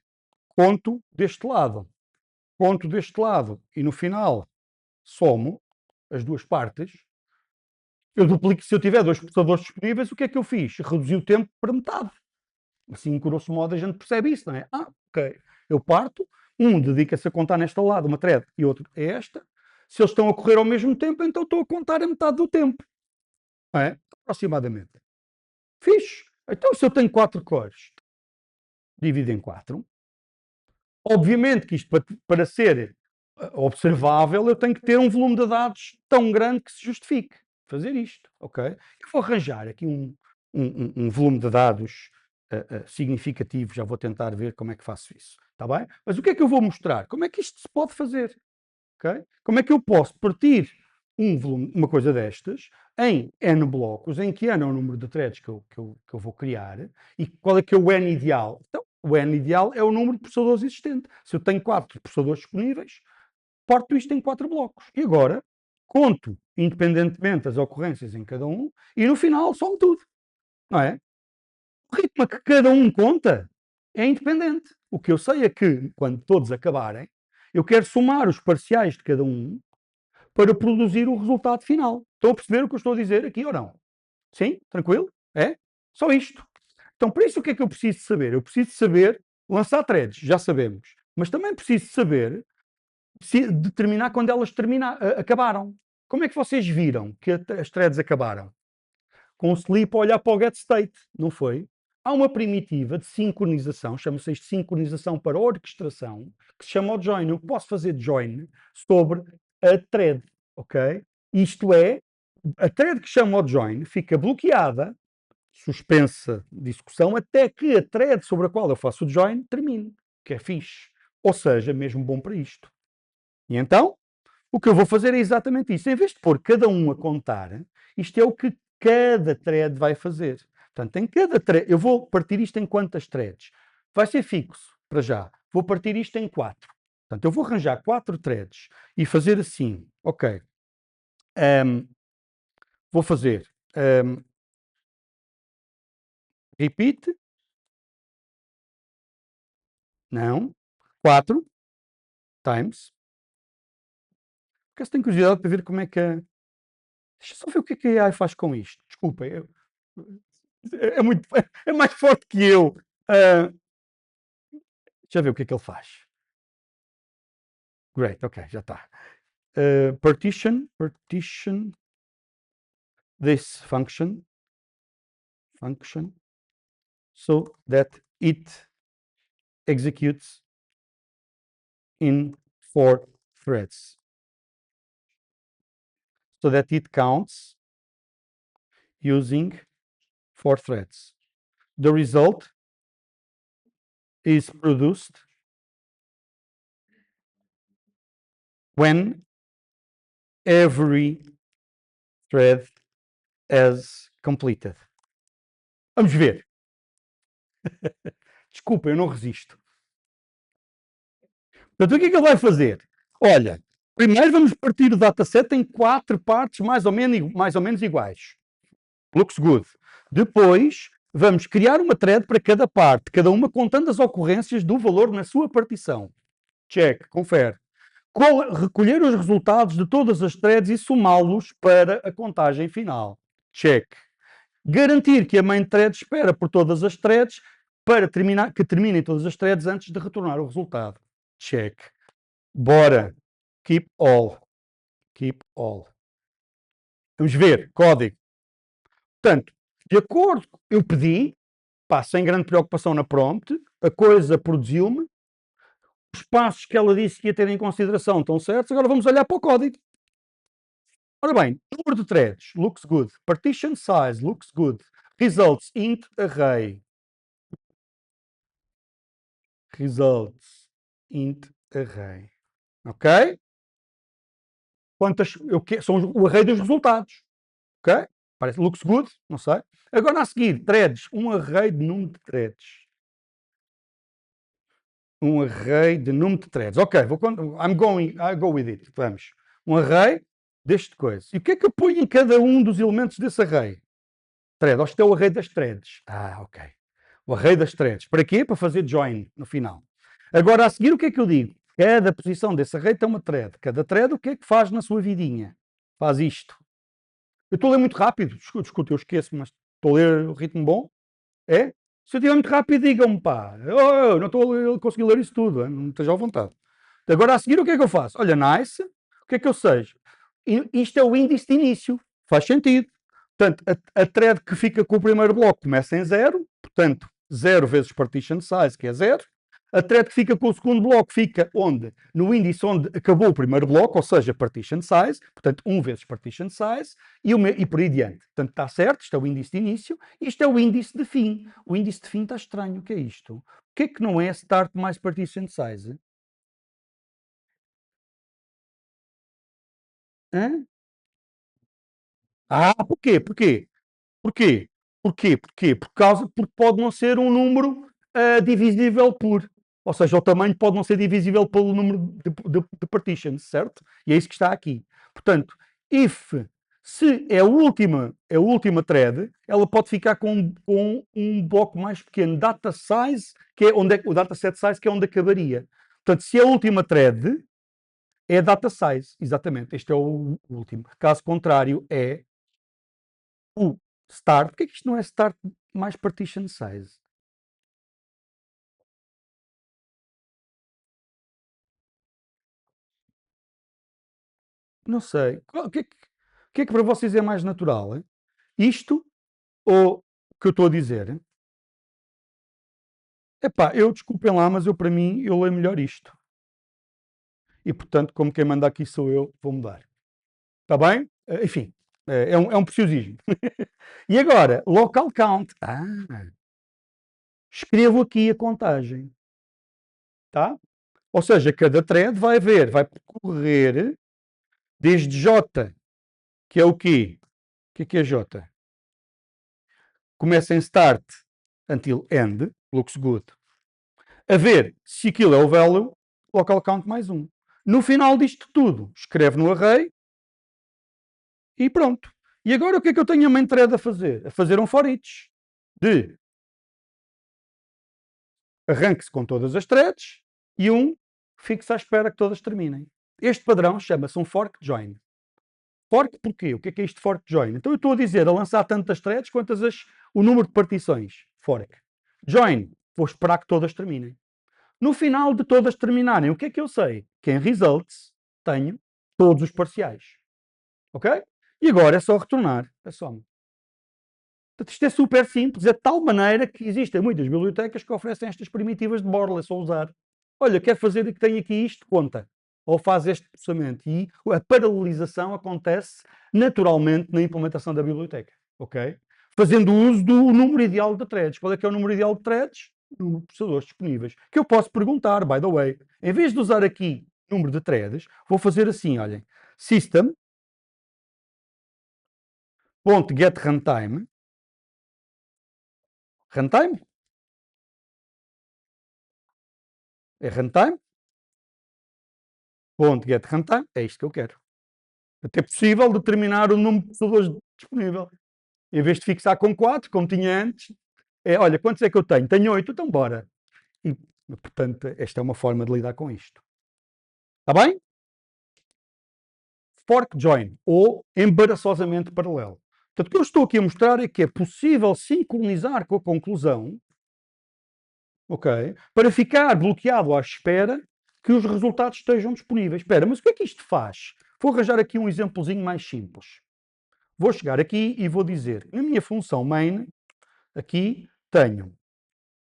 conto deste lado, e no final somo as duas partes, eu duplico, se eu tiver dois processadores disponíveis, o que é que eu fiz? Reduzi o tempo para metade. Assim, grosso modo, a gente percebe isso, não é? Ok, eu parto, um dedica-se a contar nesta lado, uma thread, e outro é esta. Se eles estão a correr ao mesmo tempo, então estou a contar a metade do tempo. Não é? Aproximadamente. Fixe. Então, se eu tenho 4 cores, divido em 4. Obviamente que isto, para ser observável, eu tenho que ter um volume de dados tão grande que se justifique fazer isto, ok? Eu vou arranjar aqui um volume de dados significativo, já vou tentar ver como é que faço isso, está bem? Mas o que é que eu vou mostrar? Como é que isto se pode fazer, ok? Como é que eu posso partir uma coisa destas em N blocos, em que N é o número de threads que eu vou criar, e qual é que é o N ideal? Então, o N ideal é o número de processadores existente. Se eu tenho 4 processadores disponíveis, parto isto em 4 blocos. E agora, conto independentemente as ocorrências em cada um, e no final somo tudo, não é? O ritmo a que cada um conta é independente. O que eu sei é que, quando todos acabarem, eu quero somar os parciais de cada um para produzir o resultado final. Estão a perceber o que eu estou a dizer aqui ou não? Sim? Tranquilo? É? Só isto. Então, para isso, o que é que eu preciso saber? Eu preciso saber lançar threads, já sabemos. Mas também preciso saber determinar quando elas acabaram. Como é que vocês viram que as threads acabaram? Com o sleep a olhar para o getState, não foi? Há uma primitiva de sincronização, chama-se isto de sincronização para orquestração, que se chama o join. Eu posso fazer join sobre a thread, ok? Isto é, a thread que chama o join fica bloqueada, suspensa de execução, até que a thread sobre a qual eu faço o join termine, que é fixe. Ou seja, mesmo bom para isto. E então, o que eu vou fazer é exatamente isso. Em vez de pôr cada um a contar, isto é o que cada thread vai fazer. Portanto, em cada thread, eu vou partir isto em quantas threads? Vai ser fixo, para já. Vou partir isto em 4. Portanto, eu vou arranjar 4 threads e fazer assim. Ok. Vou fazer repeat. Não. 4 times. Porque tenho curiosidade para ver como é que a... Deixa eu só ver o que a AI faz com isto. Desculpa, é, muito, é mais forte que eu. Deixa eu ver o que é que ele faz. Great, ok, já está. Partition this function so that it executes in 4 threads. So that it counts using 4 threads. The result is produced when every thread has completed. Vamos ver. Desculpa, eu não resisto. Portanto, o que é que ele vai fazer? Olha, primeiro vamos partir o dataset em 4 partes mais ou menos iguais. Looks good. Depois, vamos criar uma thread para cada parte, cada uma contando as ocorrências do valor na sua partição. Check, confere. Recolher os resultados de todas as threads e somá-los para a contagem final. Check. Garantir que a main thread espera por todas as threads para que terminem todas as threads antes de retornar o resultado. Check. Bora. Keep all. Keep all. Vamos ver. Código. Portanto, de acordo, eu pedi, sem grande preocupação na prompt, a coisa produziu-me Os passos que ela disse que ia ter em consideração estão certos. Agora vamos olhar para o código. Ora bem, número de threads, looks good. Partition size, looks good. Results, int array. Results, int array. Ok? Quantas, são o array dos resultados. Ok? Parece, looks good, não sei. Agora a seguir, threads, um array de número de threads. Um array de número de threads. Ok, I go with it. Vamos. Um array deste coisa. E o que é que eu ponho em cada um dos elementos desse array? Thread. Acho que é o array das threads. Ah, ok. O array das threads. Para quê? Para fazer join no final. Agora, a seguir, o que é que eu digo? Cada posição desse array tem uma thread. Cada thread, o que é que faz na sua vidinha? Faz isto. Eu estou a ler muito rápido. Escuta, eu esqueço, mas estou a ler o ritmo bom. É? Se eu estiver muito rápido, digam-me, pá. Oh, não estou a conseguir ler isso tudo. Hein? Não esteja à vontade. Agora, a seguir, o que é que eu faço? Olha, nice. O que é que eu sei? Isto é o índice de início. Faz sentido. Portanto, a thread que fica com o primeiro bloco começa em 0. Portanto, 0 vezes partition size, que é 0. A thread que fica com o segundo bloco fica onde? No índice onde acabou o primeiro bloco, ou seja, partition size, portanto 1 vezes partition size, e por aí adiante. Portanto, está certo, isto é o índice de início, isto é o índice de fim. O índice de fim está estranho, o que é isto? O que é que não é start mais partition size? Hã? Ah, porquê? Porquê? Porquê? Porquê? Porquê? Porque pode não ser um número divisível por. Ou seja, o tamanho pode não ser divisível pelo número de partitions, certo? E é isso que está aqui. Portanto, se é a última thread, ela pode ficar com um bloco mais pequeno, data size, que é onde o dataset size, que é onde acabaria. Portanto, se é a última thread, é a data size, exatamente. Este é o último. Caso contrário, é o start. Porquê que isto não é start mais partition size? Não sei. O que é que para vocês é mais natural? Hein? Isto ou o que eu estou a dizer? Epá, desculpem lá, mas para mim, eu leio melhor isto. E, portanto, como quem manda aqui sou eu, vou mudar. Está bem? Enfim, é um preciosismo. E agora, local count. Escrevo aqui a contagem. Tá? Ou seja, cada thread vai percorrer desde J, que é o quê? O que é J? Começa em start until end, looks good. A ver se aquilo é o value, local count mais 1. No final disto tudo, escreve no array e pronto. E agora o que é que eu tenho a main thread a fazer? A fazer um for each de arranque-se com todas as threads e fixe à espera que todas terminem. Este padrão chama-se um fork join. Fork porquê? O que é este fork join? Então eu estou a dizer a lançar tantas threads quantas o número de partições. Fork. Join. Vou esperar que todas terminem. No final de todas terminarem, o que é que eu sei? Que em results tenho todos os parciais. Ok? E agora é só retornar a soma. Portanto, isto é super simples, é de tal maneira que existem muitas bibliotecas que oferecem estas primitivas de borla, é só usar. Olha, quer fazer que tenho aqui isto? Conta. Ou faz este processamento. E a paralelização acontece naturalmente na implementação da biblioteca. Ok? Fazendo uso do número ideal de threads. Qual é que é o número ideal de threads? O número de processadores disponíveis. Que eu posso perguntar, by the way. Em vez de usar aqui número de threads, vou fazer assim, olhem. System.getRuntime. Runtime? É runtime? .getRuntime. É isto que eu quero. Até possível determinar o número de processadores disponível. Em vez de fixar com 4, como tinha antes, olha, quantos é que eu tenho? Tenho 8, então bora. E, portanto, esta é uma forma de lidar com isto. Está bem? Fork join, ou embaraçosamente paralelo. Portanto, o que eu estou aqui a mostrar é que é possível sincronizar com a conclusão, ok? Para ficar bloqueado à espera que os resultados estejam disponíveis. Espera, mas o que é que isto faz? Vou arranjar aqui um exemplozinho mais simples. Vou chegar aqui e vou dizer, na minha função main, aqui tenho,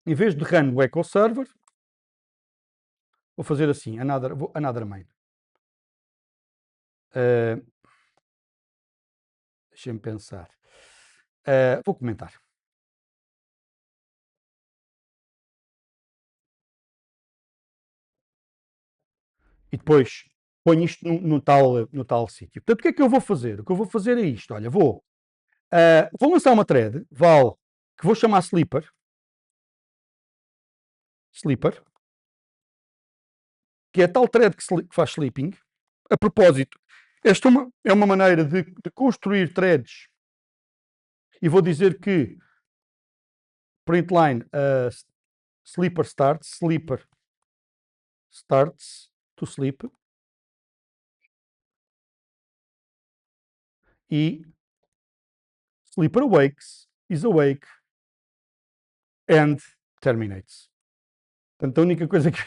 em vez de run o echo server, Vou fazer assim, another main. Deixa-me pensar. Vou comentar. E depois ponho isto no tal sítio. Portanto, o que é que eu vou fazer? O que eu vou fazer é isto. Olha, vou lançar uma thread, val, que vou chamar sleeper, que é a tal thread que faz sleeping. A propósito, esta é uma maneira de construir threads, e vou dizer que println sleeper starts to sleep, e sleeper awakes, is awake, and terminates. Portanto, a única coisa que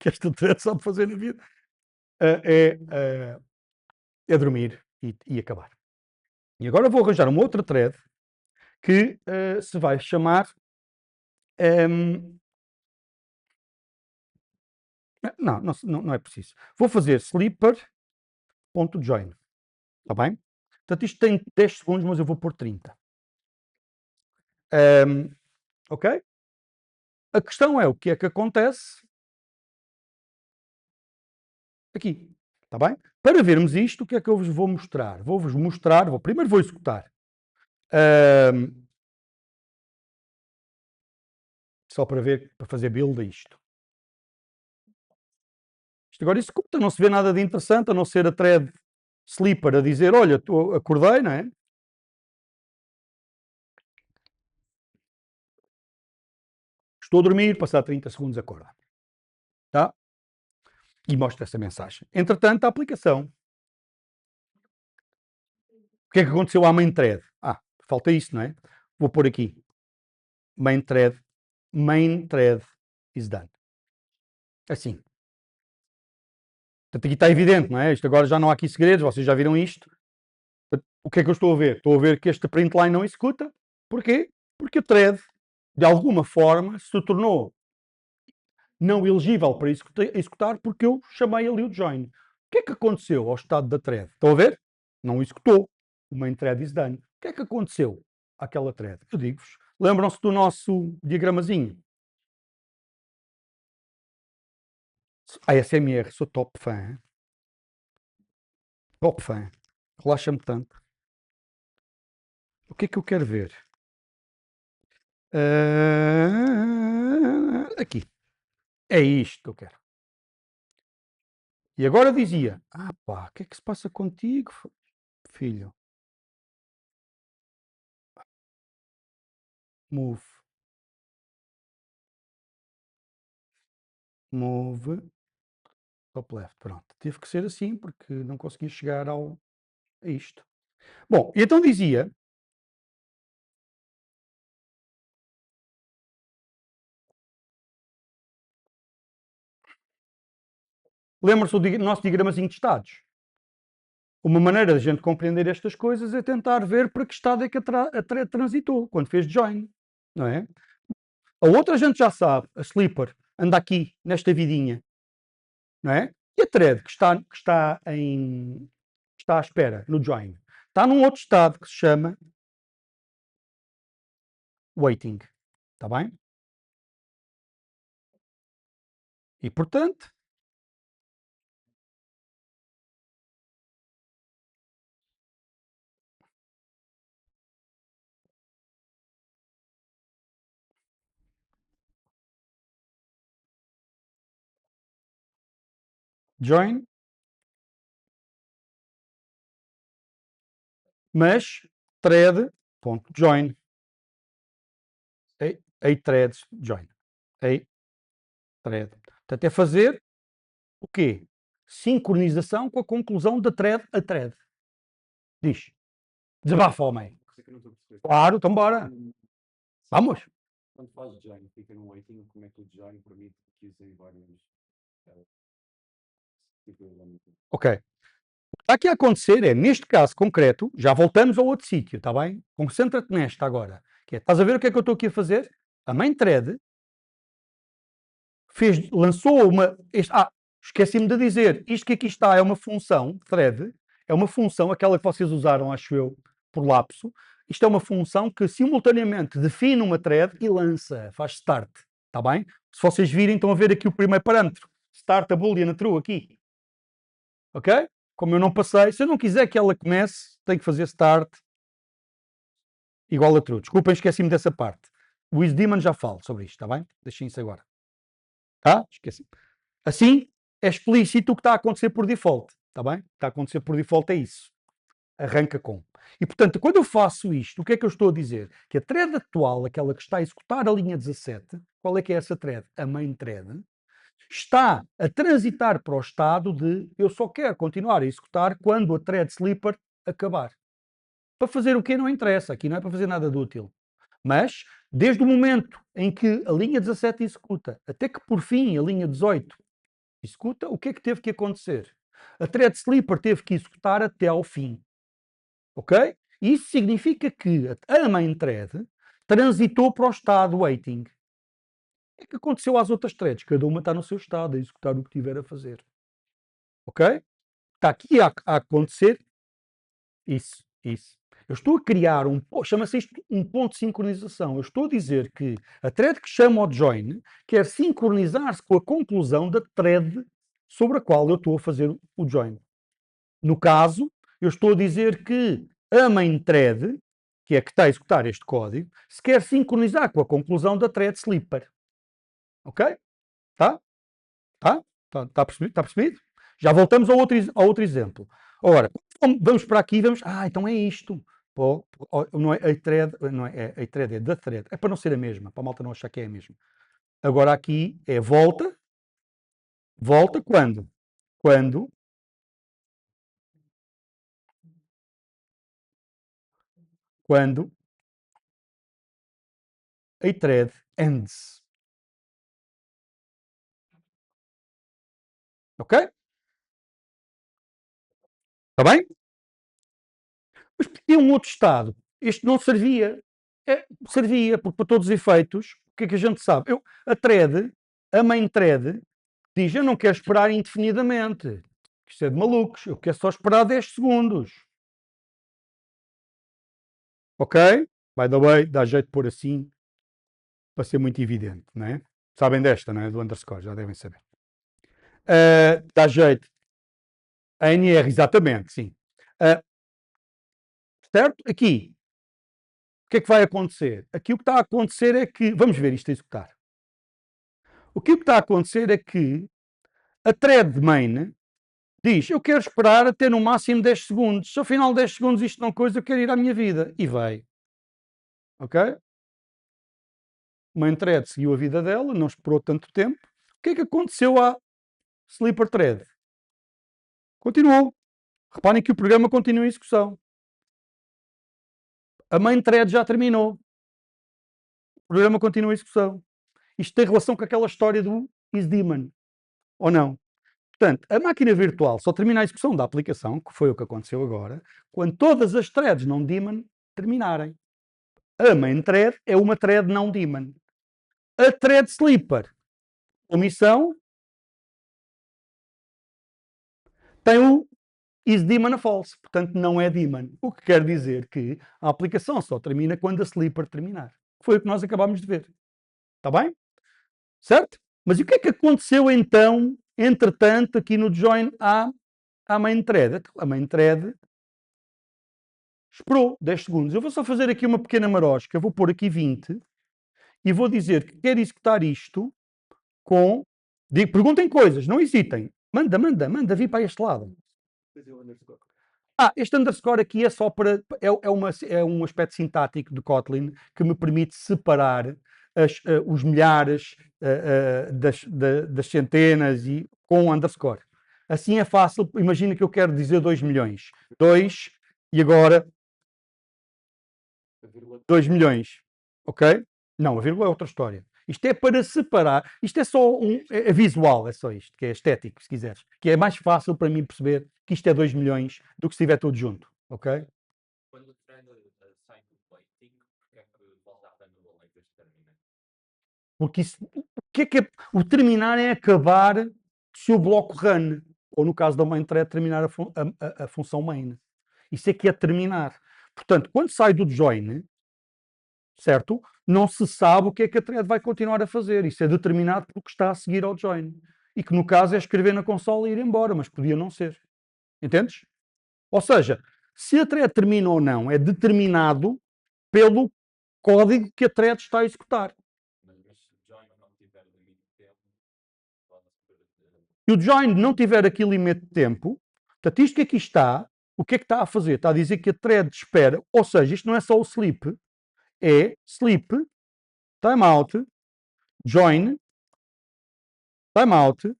esta thread sabe fazer na vida é dormir e acabar. E agora vou arranjar uma outra thread que se vai chamar. Não é preciso. Vou fazer sleeper.join. Está bem? Portanto, isto tem 10 segundos, mas eu vou pôr 30. Ok? A questão é o que é que acontece aqui. Está bem? Para vermos isto, o que é que eu vos vou mostrar? Vou-vos mostrar, primeiro vou executar. Só para ver, para fazer build a isto. Isto agora executa, não se vê nada de interessante, a não ser a thread sleeper a dizer, olha, acordei, não é? Estou a dormir, passar 30 segundos acorda. Tá? E mostra essa mensagem. Entretanto, a aplicação. O que é que aconteceu à main thread? Falta isso, não é? Vou pôr aqui. Main thread is done. Assim. Portanto, aqui está evidente, não é? Isto agora já não há aqui segredos, vocês já viram isto. O que é que eu estou a ver? Estou a ver que este println não executa. Porquê? Porque o thread, de alguma forma, se tornou não elegível para executar porque eu chamei ali o join. O que é que aconteceu ao estado da thread? Estão a ver? Não executou. O main thread is done. O que é que aconteceu àquela thread? Eu digo-vos. Lembram-se do nosso diagramazinho? ASMR, sou top fã. Top fã. Relaxa-me tanto. O que é que eu quero ver? Aqui. É isto que eu quero. E agora dizia, o que é que se passa contigo, filho? Move top left. Pronto. Teve que ser assim, porque não conseguia chegar a isto. Bom, e então dizia, lembra-se do nosso diagramazinho de estados? Uma maneira de a gente compreender estas coisas é tentar ver para que estado é que a thread transitou, quando fez join, não é? A outra a gente já sabe, a sleeper, anda aqui, nesta vidinha, não é? E a thread que está à espera, no join, está num outro estado que se chama waiting, está bem? E, portanto, join, mas thread.join, a threads join, a thread. Portanto, é fazer o quê? Sincronização com a conclusão da thread a thread. Diz. Desabafa, homem. Claro, então bora. Vamos. Quando faz join, fica no waiting, como é que o join permite que usem vários Ok. O que está aqui a acontecer é, neste caso concreto, já voltamos ao outro sítio, está bem? Concentra-te nesta agora. Estás a ver o que é que eu estou aqui a fazer? A main thread lançou uma... esqueci-me de dizer, isto que aqui está é uma função, thread, é uma função, aquela que vocês usaram, acho eu, por lapso. Isto é uma função que simultaneamente define uma thread e lança, faz start, está bem? Se vocês virem, estão a ver aqui o primeiro parâmetro, start a boolean true aqui, ok? Como eu não passei, se eu não quiser que ela comece, tenho que fazer start igual a true. Desculpem, esqueci-me dessa parte. O isDemon já falo sobre isto, está bem? Deixem isso agora. Tá? Esqueci. Assim, é explícito o que está a acontecer por default, está bem? O que está a acontecer por default é isso. Arranca com. E, portanto, quando eu faço isto, o que é que eu estou a dizer? Que a thread atual, aquela que está a executar a linha 17, qual é que é essa thread? A main thread, está a transitar para o estado de eu só quero continuar a executar quando a thread sleeper acabar. Para fazer o que não interessa, aqui não é para fazer nada de útil. Mas, desde o momento em que a linha 17 executa, até que por fim a linha 18 executa, o que é que teve que acontecer? A thread sleeper teve que executar até ao fim. Ok? Isso significa que a main thread transitou para o estado waiting. O que é que aconteceu às outras threads? Cada uma está no seu estado, a executar o que tiver a fazer. Ok? Está aqui a acontecer isso, isso. Eu estou a criar chama-se isto um ponto de sincronização. Eu estou a dizer que a thread que chama ao join quer sincronizar-se com a conclusão da thread sobre a qual eu estou a fazer o join. No caso, eu estou a dizer que a main thread, que é que está a executar este código, se quer sincronizar com a conclusão da thread sleeper. Ok? Tá? Tá? Tá percebido? Tá percebido? Já voltamos ao outro exemplo. Ora, vamos para aqui, vamos. Então é isto. Pô, não é a thread, não é a thread, é da thread. É para não ser a mesma, para a malta não achar que é a mesma. Agora aqui é volta. Volta quando? Quando a thread ends. Ok? Está bem? Mas porque tinha um outro estado. Este não servia. Servia, porque para todos os efeitos, o que é que a gente sabe? A main thread, diz: eu não quero esperar indefinidamente. Isto é de malucos. Eu quero só esperar 10 segundos. Ok? By the way, dá jeito de pôr assim para ser muito evidente, não é? Sabem desta, não é? Do underscore, já devem saber. Dá jeito. A NR, exatamente, sim. Certo? Aqui, o que é que vai acontecer? Aqui o que está a acontecer é que, vamos ver isto a executar. O que está a acontecer é que a thread main diz: eu quero esperar até no máximo 10 segundos. Se ao final de 10 segundos isto não coisa, eu quero ir à minha vida. E vai. Ok? Main thread seguiu a vida dela, não esperou tanto tempo. O que é que aconteceu à sleeper thread? Continuou. Reparem que o programa continua em execução. A main thread já terminou. O programa continua em execução. Isto tem relação com aquela história do isDemon, ou não? Portanto, a máquina virtual só termina a execução da aplicação, que foi o que aconteceu agora, quando todas as threads não daemon terminarem. A main thread é uma thread não daemon. A thread sleeper, omissão, tem o isDemon a false, portanto não é daemon. O que quer dizer que a aplicação só termina quando a sleeper terminar. Foi o que nós acabámos de ver. Está bem? Certo? Mas e o que é que aconteceu então, entretanto, aqui no join à main thread? Então, a main thread esperou 10 segundos. Eu vou só fazer aqui uma pequena marosca, vou pôr aqui 20 e vou dizer que quero executar isto com... Perguntem coisas, não hesitem. Manda vir para este lado. Este underscore aqui é só para... É um aspecto sintático do Kotlin que me permite separar os milhares das centenas e com underscore. Assim é fácil. Imagina que eu quero dizer 2 milhões. 2 e agora 2 milhões. Ok? Não, a vírgula é outra história. Isto é para separar. Isto é só é visual, é só isto, que é estético, se quiseres. Que é mais fácil para mim perceber que isto é 2 milhões do que se estiver tudo junto. Ok? Quando o thread sai do waiting, porque é que volta a pena o waiting termina? Porque isso, o que é o terminar é acabar. se o bloco run, ou no caso da main thread, terminar a função main. Isso é que é terminar. Portanto, quando sai do join, certo? Não se sabe o que é que a thread vai continuar a fazer. Isso é determinado pelo que está a seguir ao join. E que no caso é escrever na consola e ir embora, mas podia não ser. Entendes? Ou seja, se a thread termina ou não é determinado pelo código que a thread está a executar. Mas se o join não tiver limite de tempo, Se o join não tiver aqui limite de tempo, portanto, isto que aqui está, o que é que está a fazer? Está a dizer que a thread espera, ou seja, isto não é só o sleep, é sleep, timeout, join, timeout,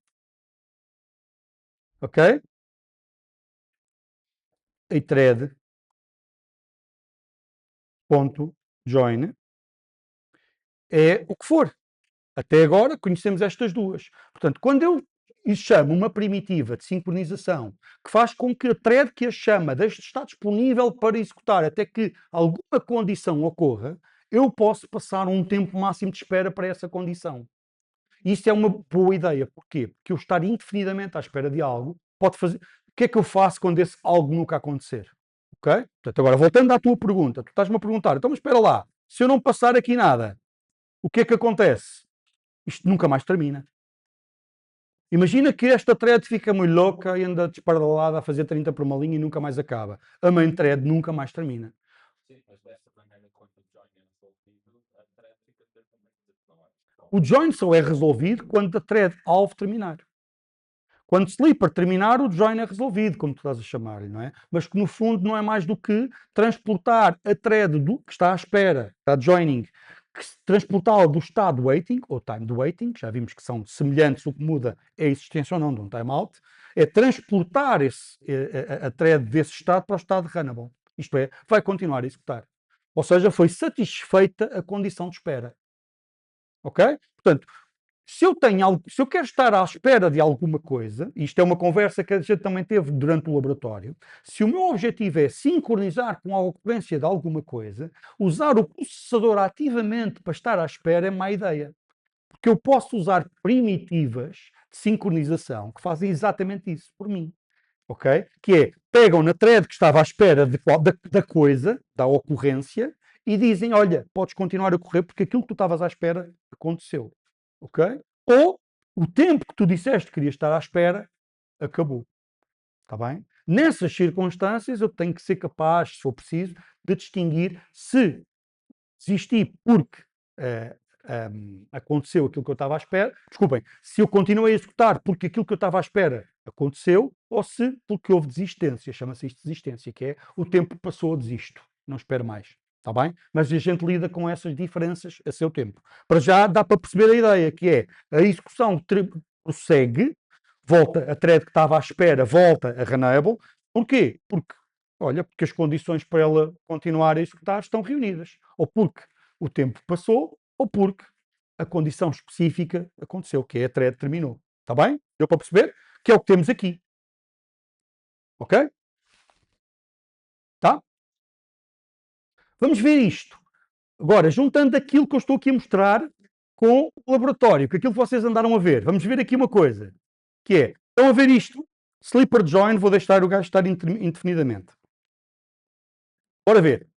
ok? A thread ponto join é o que for. Até agora conhecemos estas duas. Portanto, quando eu chamo uma primitiva de sincronização que faz com que a thread que a chama deixe de estar disponível para executar até que alguma condição ocorra, eu posso passar um tempo máximo de espera para essa condição. Isso é uma boa ideia. Porquê? Porque eu estar indefinidamente à espera de algo pode fazer. O que é que eu faço quando esse algo nunca acontecer? Ok? Portanto, agora, voltando à tua pergunta, tu estás-me a perguntar, então, mas espera lá, se eu não passar aqui nada, o que é que acontece? Isto nunca mais termina. Imagina que esta thread fica muito louca e anda desparalada a fazer 30 por uma linha e nunca mais acaba. A main thread nunca mais termina. sim, mas dessa maneira, quando o join é resolvido, a thread fica totalmente desligada. O join só é resolvido quando a thread alvo terminar. Quando o sleeper terminar, o join é resolvido, como tu estás a chamar-lhe, não é? Mas que no fundo não é mais do que transportar a thread que está à espera, está joining, transportá-la do estado waiting, ou time de waiting, já vimos que são semelhantes, o que muda é a existência ou não de um timeout, é transportar a thread desse estado para o estado de runnable. Isto é, vai continuar a executar. Ou seja, foi satisfeita a condição de espera. Ok? Portanto, se eu quero estar à espera de alguma coisa, e isto é uma conversa que a gente também teve durante o laboratório, se o meu objetivo é sincronizar com a ocorrência de alguma coisa, usar o processador ativamente para estar à espera é má ideia. Porque eu posso usar primitivas de sincronização que fazem exatamente isso por mim. Ok? Que é, pegam na thread que estava à espera da coisa, da ocorrência, e dizem, olha, podes continuar a correr porque aquilo que tu estavas à espera aconteceu. Ok? Ou o tempo que tu disseste que querias estar à espera acabou. Está bem? Nessas circunstâncias, eu tenho que ser capaz, se for preciso, de distinguir se desisti porque aconteceu aquilo que eu estava à espera. Desculpem, se eu continuei a executar porque aquilo que eu estava à espera aconteceu, ou se porque houve desistência. Chama-se isto desistência, que é o tempo passou, desisto, não espero mais. Está bem? Mas a gente lida com essas diferenças a seu tempo. Para já dá para perceber a ideia, que é a execução prossegue, volta a thread que estava à espera, volta a runnable. Porquê? Porque as condições para ela continuar a executar estão reunidas. Ou porque o tempo passou, ou porque a condição específica aconteceu, que é a thread terminou. Está bem? Deu para perceber? Que é o que temos aqui. Ok? Tá? Vamos ver isto. Agora, juntando aquilo que eu estou aqui a mostrar com o laboratório, com aquilo que vocês andaram a ver. Vamos ver aqui uma coisa, que é, estão a ver isto? Sleeper join, vou deixar o gajo estar indefinidamente. Bora ver.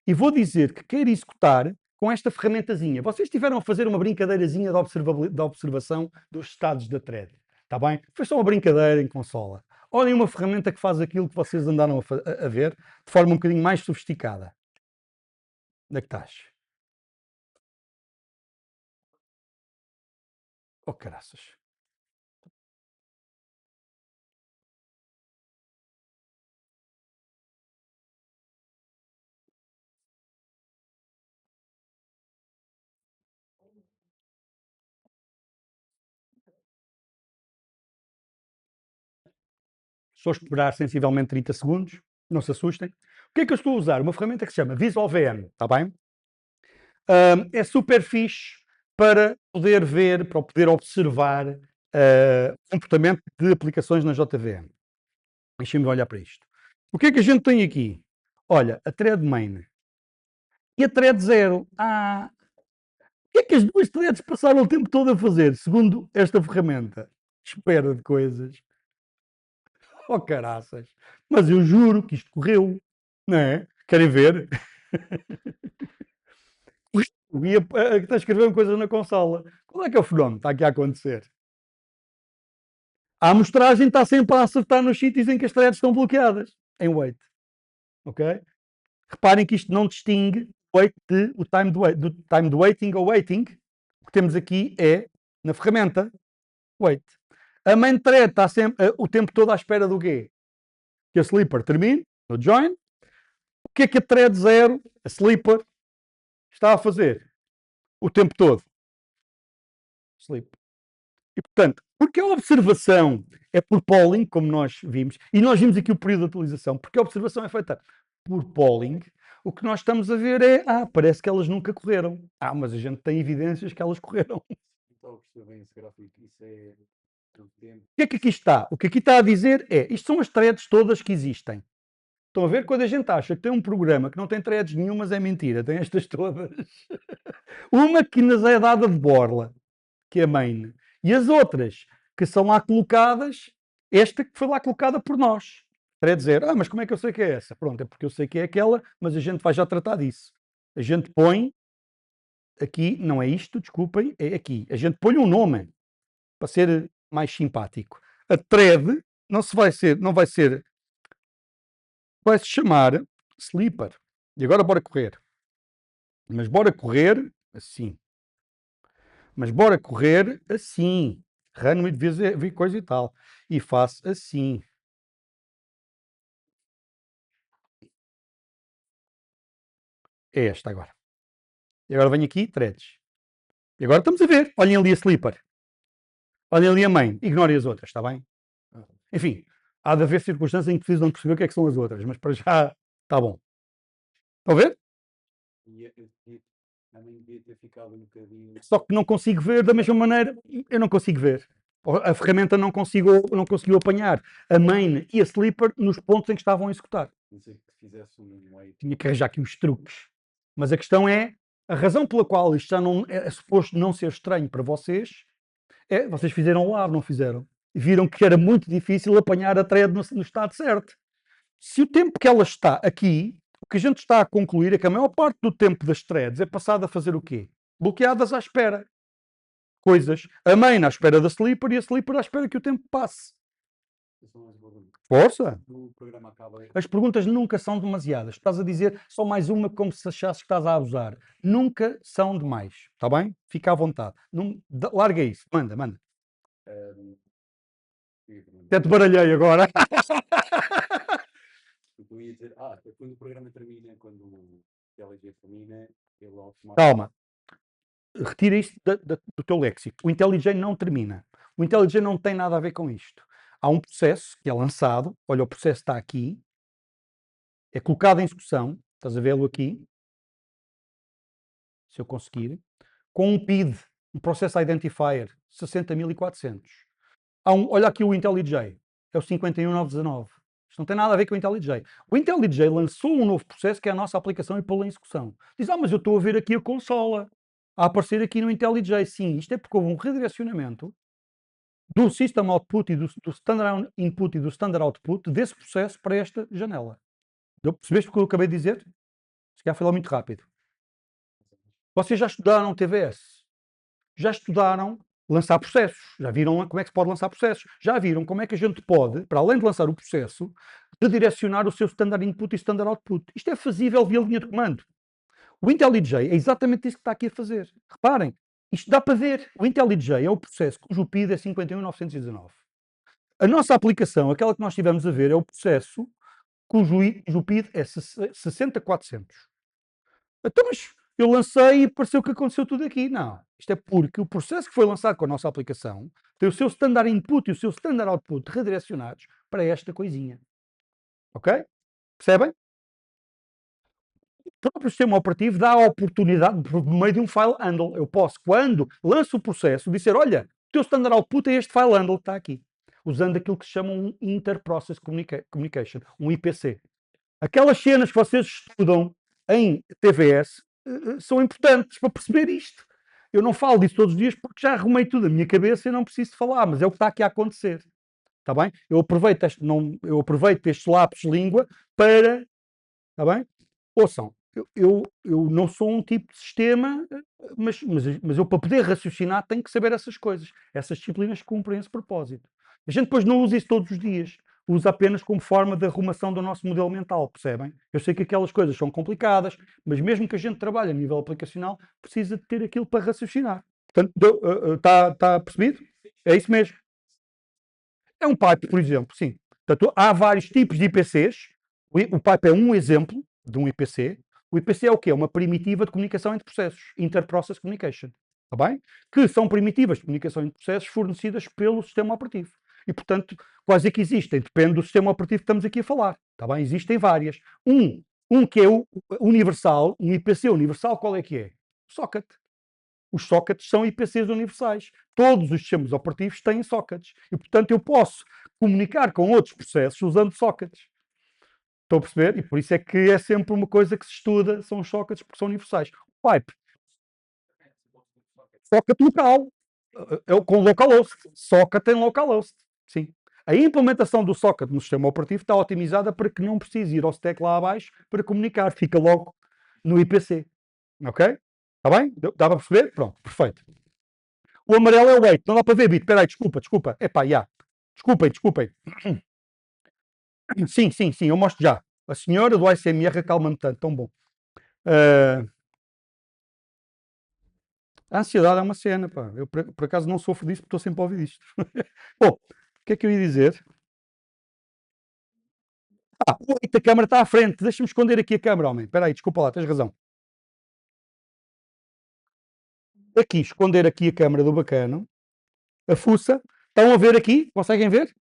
E vou dizer que quero executar com esta ferramentazinha. Vocês estiveram a fazer uma brincadeirazinha de observação dos estados da thread. Está bem? Foi só uma brincadeira em consola. Olhem uma ferramenta que faz aquilo que vocês andaram a ver de forma um bocadinho mais sofisticada. Onde é que estás? Oh, caraças. Só esperar sensivelmente 30 segundos. Não se assustem. O que é que eu estou a usar? Uma ferramenta que se chama Visual VM. Está bem? É super fixe para poder ver, para poder observar comportamento de aplicações na JVM. Deixem-me olhar para isto. O que é que a gente tem aqui? Olha, a thread main e a thread 0. O que é que as duas threads passaram o tempo todo a fazer, segundo esta ferramenta? espera de coisas. Oh, caraças. Mas eu juro que isto correu, não é? Querem ver? Está a escrever coisas na consola. Qual é que é o fenómeno que está aqui a acontecer? A amostragem está sempre a acertar nos sítios em que as threads estão bloqueadas, em wait. Ok? Reparem que isto não distingue o time do time de waiting ou waiting. O que temos aqui é, na ferramenta, wait. A main thread está sempre o tempo todo à espera do quê? Que a sleeper termine, no join. O que é que a thread 0, a sleeper, está a fazer o tempo todo? Sleep. E, portanto, porque a observação é por polling, como nós vimos, e nós vimos aqui o período de atualização, porque a observação é feita por polling, o que nós estamos a ver é, parece que elas nunca correram. Mas a gente tem evidências que elas correram. Então, perceber bem esse gráfico, isso é o tempo. O que é que aqui está? O que aqui está a dizer é, isto são as threads todas que existem. Estão a ver? Quando a gente acha que tem um programa que não tem threads nenhumas, é mentira, tem estas todas. Uma que nos é dada de borla, que é a main. E as outras que são lá colocadas, esta que foi lá colocada por nós. Para dizer, mas como é que eu sei que é essa? Pronto, é porque eu sei que é aquela, mas a gente vai já tratar disso. A gente põe aqui, não é isto, desculpem, é aqui. A gente põe um nome para ser mais simpático. A thread não vai se chamar sleeper. E agora bora correr. Mas bora correr assim. Mas bora correr assim. Run with coisa e tal. E faço assim. É esta agora. E agora venho aqui, threads. E agora estamos a ver. Olhem ali a sleeper. Olhem ali a main. Ignorem as outras, está bem? Enfim, há de haver circunstâncias em que precisam perceber o que é que são as outras. Mas para já, está bom. Estão a ver? Também devia ter ficado um bocadinho. Só que não consigo ver da mesma maneira. Eu não consigo ver. A ferramenta não conseguiu apanhar a main e a sleeper nos pontos em que estavam a executar. Não sei que fizesse um wait. Tinha que arranjar aqui uns truques. Mas a questão é, a razão pela qual isto já não é suposto não ser estranho para vocês, é, vocês fizeram lá, não fizeram? E viram que era muito difícil apanhar a thread no estado certo. Se o tempo que ela está aqui, o que a gente está a concluir é que a maior parte do tempo das threads é passado a fazer o quê? Bloqueadas à espera. Coisas. A main à espera da sleeper e a sleeper à espera que o tempo passe. Força! O programa acaba. As perguntas nunca são demasiadas. Estás a dizer só mais uma como se achasses que estás a abusar. Nunca são demais. Está bem? Fica à vontade. Não, larga isso. Manda. Até te baralhei agora. Eu ia dizer, quando o programa termina, quando o LG termina, ele automaticamente. Calma. Retira isto do teu léxico. O IntelliJ não termina. O IntelliJ não tem nada a ver com isto. Há um processo que é lançado. Olha, o processo está aqui. É colocado em execução. Estás a vê-lo aqui. Se eu conseguir. Com um PID, um Process Identifier, 60.400. Olha aqui o IntelliJ. É o 51919. Isto não tem nada a ver com o IntelliJ. O IntelliJ lançou um novo processo que é a nossa aplicação e pô-la em execução. Diz, mas eu estou a ver aqui a consola a aparecer aqui no IntelliJ. Sim, isto é porque houve um redirecionamento do System Output e do Standard Input e do Standard Output desse processo para esta janela. Percebeste o que eu acabei de dizer? Se calhar foi lá muito rápido. Vocês já estudaram TVS? Já estudaram lançar processos? Já viram como é que se pode lançar processos? Já viram como é que a gente pode, para além de lançar o processo, redirecionar o seu Standard Input e Standard Output? Isto é fazível via linha de comando. O IntelliJ é exatamente isso que está aqui a fazer. Reparem, isto dá para ver. O IntelliJ é o processo cujo PID é 51919. A nossa aplicação, aquela que nós estivemos a ver, é o processo cujo PID é 60400. Então, mas eu lancei e pareceu que aconteceu tudo aqui. Não. Isto é porque o processo que foi lançado com a nossa aplicação tem o seu standard input e o seu standard output redirecionados para esta coisinha. Ok? Percebem? O próprio sistema operativo dá a oportunidade, por meio de um file handle. Eu posso, quando lanço o processo, dizer, olha, o teu standard output é este file handle que está aqui. Usando aquilo que se chama um Inter-Process Communication, um IPC. Aquelas cenas que vocês estudam em TVS são importantes para perceber isto. Eu não falo disso todos os dias porque já arrumei tudo na minha cabeça e não preciso de falar, mas é o que está aqui a acontecer. Está bem? Eu aproveito estes lápis de língua para. Está bem? Ouçam, eu não sou um tipo de sistema, mas eu para poder raciocinar tenho que saber essas coisas. Essas disciplinas cumprem esse propósito. A gente depois não usa isso todos os dias. Usa apenas como forma de arrumação do nosso modelo mental, percebem? Eu sei que aquelas coisas são complicadas, mas mesmo que a gente trabalhe a nível aplicacional, precisa de ter aquilo para raciocinar. Portanto, está percebido? É isso mesmo. É um pipe, por exemplo, sim. Portanto, há vários tipos de IPCs. O pipe é um exemplo de um IPC. O IPC é o quê? É uma primitiva de comunicação entre processos. Inter-Process Communication. Está bem? Que são primitivas de comunicação entre processos fornecidas pelo sistema operativo. E, portanto, quais é que existem? Depende do sistema operativo que estamos aqui a falar. Está bem? Existem várias. Um que é o universal, um IPC universal, qual é que é? Socket. Os sockets são IPCs universais. Todos os sistemas operativos têm sockets. E, portanto, eu posso comunicar com outros processos usando sockets. Estão a perceber? E por isso é que é sempre uma coisa que se estuda, são os sockets, porque são universais. O pipe. Socket local. Com localhost. Socket em localhost. Sim. A implementação do socket no sistema operativo está otimizada para que não precise ir ao stack lá abaixo para comunicar. Fica logo no IPC. Ok? Está bem? Dá para perceber? Pronto, perfeito. O amarelo é o wait. Não dá para ver, Bito. Espera aí, desculpa. Epá, já. Desculpem. Sim, eu mostro já. A senhora do ICMR acalma-me tanto, tão bom. A ansiedade é uma cena, pá. Eu, por acaso, não sofro disso, porque estou sempre a ouvir isto. Bom, o que é que eu ia dizer? A câmara está à frente. Deixa-me esconder aqui a câmara, homem. Espera aí, desculpa lá, tens razão. Aqui, esconder aqui a câmara do bacano. A fuça. Estão a ver aqui? Conseguem ver?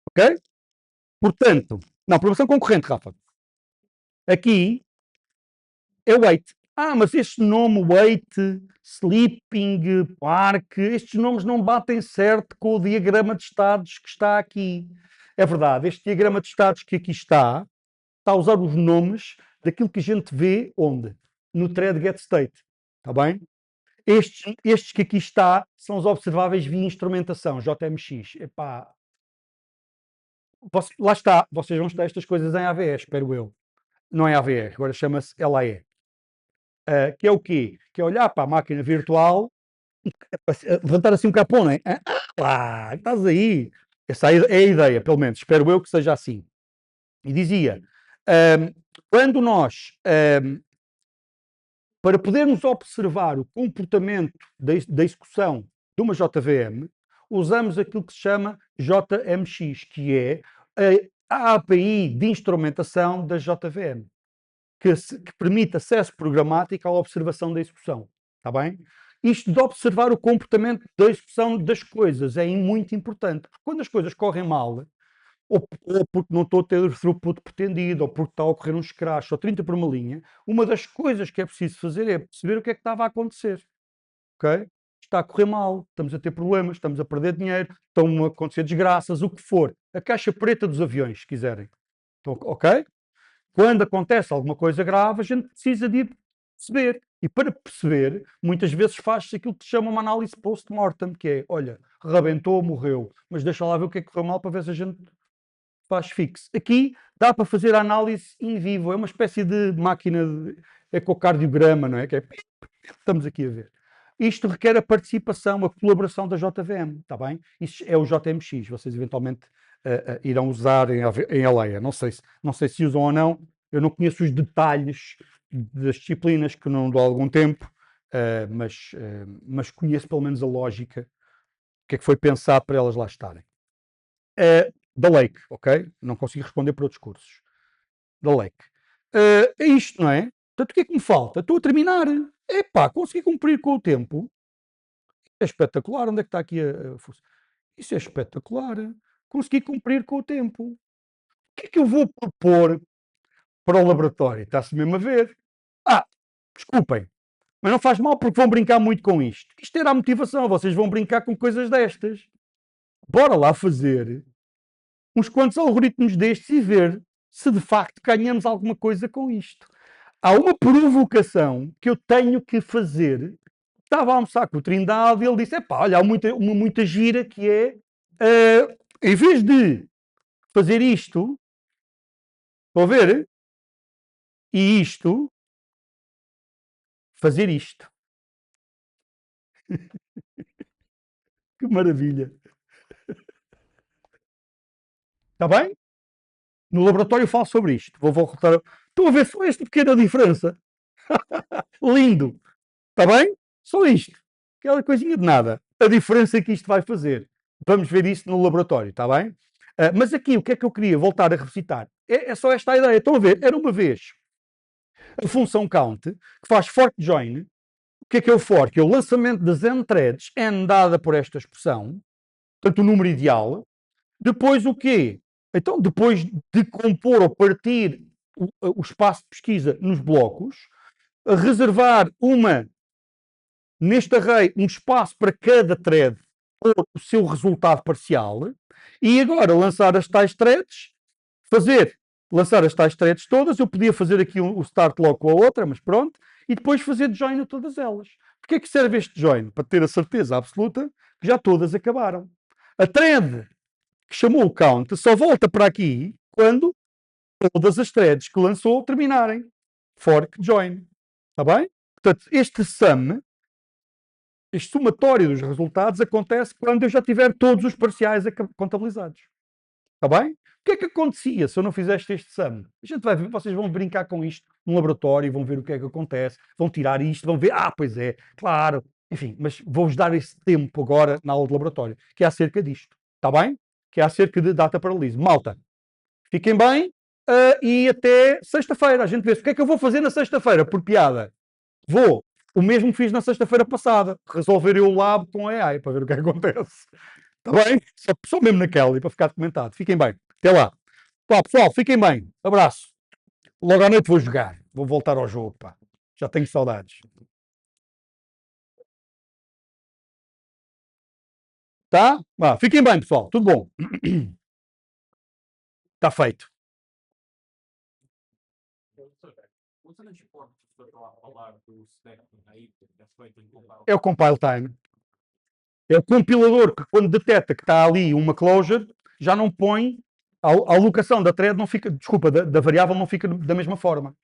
Ok? Portanto, não, promoção concorrente, Rafa. Aqui é wait. Mas este nome wait, sleeping, park, estes nomes não batem certo com o diagrama de estados que está aqui. É verdade, este diagrama de estados que aqui está a usar os nomes daquilo que a gente vê onde? No thread get state. Está bem? Estes que aqui está são os observáveis via instrumentação, JMX. Epá, lá está, vocês vão estudar estas coisas em AVE, espero eu. Não é AVE, agora chama-se LAE. Que é o quê? Que é olhar para a máquina virtual, levantar assim um capô, não é? Estás aí. Essa é a ideia, pelo menos. Espero eu que seja assim. E dizia, quando nós, para podermos observar o comportamento da execução de uma JVM, usamos aquilo que se chama JMX, que é a API de instrumentação da JVM, que permite acesso programático à observação da execução. Está bem? Isto de observar o comportamento da execução das coisas é muito importante, porque quando as coisas correm mal, ou porque não estou a ter o throughput pretendido, ou porque está a ocorrer um crash, ou 30 por uma linha, uma das coisas que é preciso fazer é perceber o que é que estava a acontecer. Ok? Está a correr mal, estamos a ter problemas, estamos a perder dinheiro, estão a acontecer desgraças, o que for. A caixa preta dos aviões, se quiserem. Então, ok? Quando acontece alguma coisa grave, a gente precisa de perceber. E para perceber, muitas vezes faz-se aquilo que se chama uma análise post-mortem, que é, olha, rebentou, morreu, mas deixa lá ver o que é que correu mal para ver se a gente faz fixe. Aqui dá para fazer a análise in vivo, é uma espécie de máquina de ecocardiograma, não é? Que é, estamos aqui a ver. Isto requer a participação, a colaboração da JVM, está bem? Isso é o JMX, vocês eventualmente irão usar em Aleia. Não sei se usam ou não, eu não conheço os detalhes das disciplinas, que não dou algum tempo, mas conheço pelo menos a lógica, o que é que foi pensado para elas lá estarem. Da Lake, ok? Não consigo responder por outros cursos. Da Lake. É isto, não é? Portanto, o que é que me falta? Estou a terminar. Epá, consegui cumprir com o tempo. É espetacular. Onde é que está aqui a força? Isso é espetacular. Consegui cumprir com o tempo. O que é que eu vou propor para o laboratório? Está-se mesmo a ver. Desculpem, mas não faz mal porque vão brincar muito com isto. Isto era a motivação. Vocês vão brincar com coisas destas. Bora lá fazer uns quantos algoritmos destes e ver se de facto ganhamos alguma coisa com isto. há uma provocação que eu tenho que fazer. Estava a almoçar com o Trindade e ele disse: epá, olha, há uma muita gira que é, em vez de fazer isto, estão a ver? E isto, fazer isto. Que maravilha. Está bem? No laboratório falo sobre isto. Vou voltar. Estão a ver só esta pequena diferença? Lindo. Está bem? Só isto. Aquela coisinha de nada. A diferença que isto vai fazer. Vamos ver isso no laboratório, está bem? Mas aqui, o que é que eu queria voltar a revisitar? É só esta a ideia. Estão a ver? Era uma vez a função count, que faz fork join. O que é o fork? É o lançamento das n threads, n dada por esta expressão, portanto o número ideal. Depois o quê? Então, depois de compor ou partir o espaço de pesquisa nos blocos, reservar neste array, um espaço para cada thread pôr o seu resultado parcial e agora lançar as tais threads, lançar as tais threads todas. Eu podia fazer aqui o start logo com a outra, mas pronto, e depois fazer join a todas elas. Porquê é que serve este join? Para ter a certeza absoluta que já todas acabaram. A thread que chamou o count só volta para aqui quando todas as threads que lançou terminarem. Fork join. Está bem? Portanto, este somatório dos resultados acontece quando eu já tiver todos os parciais contabilizados. Está bem? O que é que acontecia se eu não fizesse este sum? A gente vai ver, vocês vão brincar com isto no laboratório, vão ver o que é que acontece, vão tirar isto, vão ver, pois é, claro. Enfim, mas vou-vos dar esse tempo agora na aula de laboratório, que é acerca disto. Está bem? Que é acerca de data paralelismo. Malta, fiquem bem e até sexta-feira. A gente vê o que é que eu vou fazer na sexta-feira, por piada. O mesmo fiz na sexta-feira passada. Resolver eu o lab com a AI para ver o que é que acontece. Está bem? Só mesmo naquela e para ficar documentado. Fiquem bem. Até lá. Pá, pessoal, fiquem bem. Abraço. Logo à noite vou jogar. Vou voltar ao jogo, pá. Já tenho saudades. Tá? Fiquem bem, pessoal. Tudo bom. Está feito. O transporte que eu estou a falar do stack aí, que é feito em compile. É o compile time. É o compilador que, quando detecta que está ali uma closure, já não põe. A alocação da thread não fica. Desculpa, da variável não fica da mesma forma.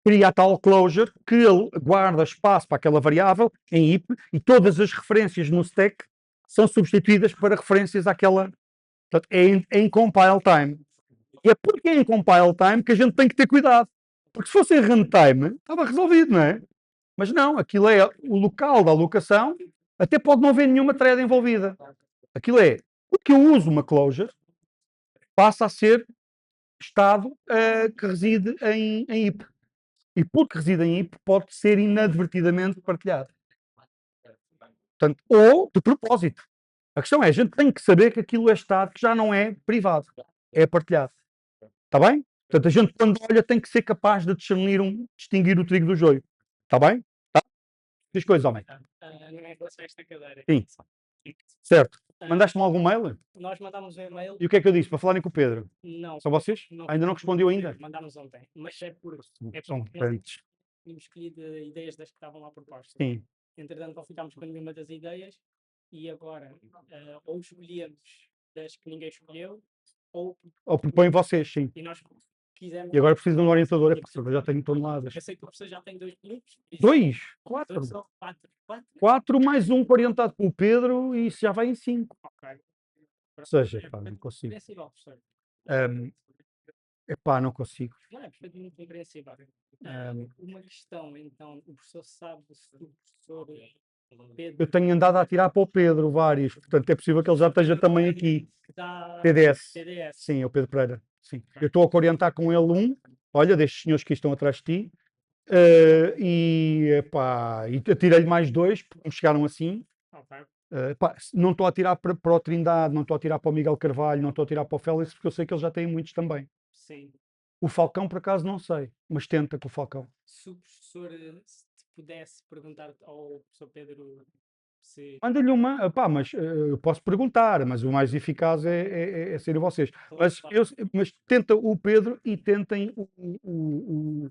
Cria a tal closure que ele guarda espaço para aquela variável em IP e todas as referências no stack são substituídas para referências àquela. Portanto, é em compile time. E é porque é em compile time que a gente tem que ter cuidado. Porque se fosse em runtime, estava resolvido, não é? Mas não, aquilo é o local da alocação, até pode não haver nenhuma thread envolvida. Aquilo é, porque eu uso uma closure, passa a ser estado que reside em IP. E porque reside em IP, pode ser inadvertidamente partilhado. Portanto, ou de propósito. A questão é, a gente tem que saber que aquilo é estado que já não é privado, é partilhado. Está bem? Portanto, a gente quando olha tem que ser capaz de distinguir o trigo do joio. Está bem? Tá? Diz coisas, homem. Em relação a esta cadeira. Sim. Certo. Mandaste-me algum mail? Nós mandámos um e-mail. E o que é que eu disse? Para falarem com o Pedro? Não. São vocês? Não. Ainda não respondeu ainda? Mandámos ontem. Mas é por. São nós pentes. tínhamos escolhido ideias das que estavam lá propostas. Sim. Entretanto, não ficámos com nenhuma das ideias e agora ou escolhemos das que ninguém escolheu ou propõem vocês, sim. E nós quisemos. E agora preciso de um orientador, é porque eu já tenho toneladas. Eu sei que o professor já tem 2 grupos. 2? 4? 4 mais um orientado pelo Pedro e isso já vai em 5. Ok. Ou seja, não consigo. Compreensível, professor. Não consigo. Não é perfeitamente compreensível. Uma questão, então, o professor sabe se o professor Pedro. Eu tenho andado a atirar para o Pedro vários, portanto é possível que ele já esteja também aqui. TDS. Sim, é o Pedro Pereira. Sim. Eu estou a orientar com ele olha, destes senhores que estão atrás de ti, e atirei-lhe mais 2, porque me chegaram assim. Okay. Não estou a tirar para o Trindade, não estou a tirar para o Miguel Carvalho, não estou a tirar para o Félix, porque eu sei que eles já têm muitos também. Sim. O Falcão, por acaso, não sei, mas tenta com o Falcão. Se o professor pudesse perguntar ao professor Pedro se... Manda-lhe uma, mas eu posso perguntar, mas o mais eficaz é ser vocês. Claro, Mas tenta o Pedro e tentem o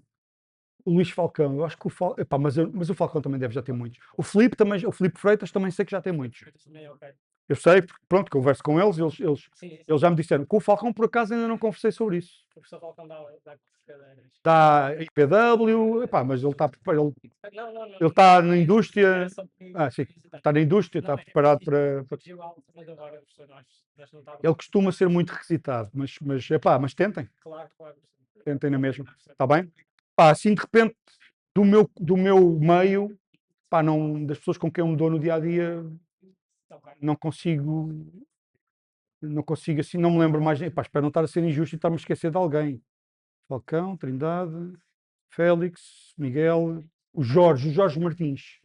O Luís Falcão, eu acho que epá, mas o Falcão também deve já ter muitos. O Filipe também, o Filipe Freitas também sei que já tem muitos. Também, ok. Eu sei, porque pronto, converso com eles, eles Sim, eles já me disseram. Com o Falcão, por acaso, ainda não conversei sobre isso. o professor Falcão dá cadeiras. Dá IPW, epá, mas ele está Não. ele tá na indústria. Era só porque- Sim, está na indústria, está Não, é preparado preciso- para. Fugiu alto, mas agora, professor, nós não estávamos- Ele costuma ser muito requisitado, mas tentem, Claro. tentem na mesma, está bem? Pá, assim de repente, do meu meio, pá, não, das pessoas com quem eu me dou no dia a dia, Ok. não consigo assim, não me lembro mais. Epá, espero não estar a ser injusto e estar-me a esquecer de alguém. Falcão, Trindade, Félix, Miguel, o Jorge Martins,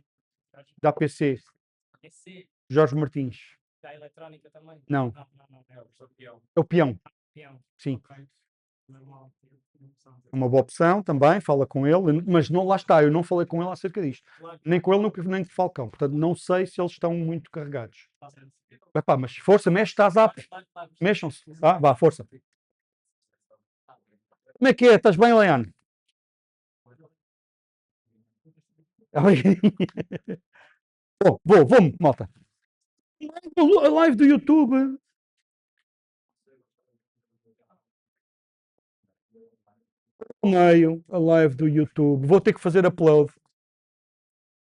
da APC, Esse Jorge Martins. da eletrónica também? Não, Não. É o professor Peão. é o peão, Peão. sim. Ok. Normal. É uma boa opção também, fala com ele, mas não, lá está, eu não falei com ele acerca disto. Claro. Nem com ele, nem com o Falcão. Portanto, não sei se eles estão muito carregados. Tá certo. Epá, mas força, mexe, estás apto. Claro. Mexam-se. Vá, força. Como é que é? Estás bem, Leandro? Vou, malta. A live do YouTube. No meio, a live do YouTube. Vou ter que fazer upload.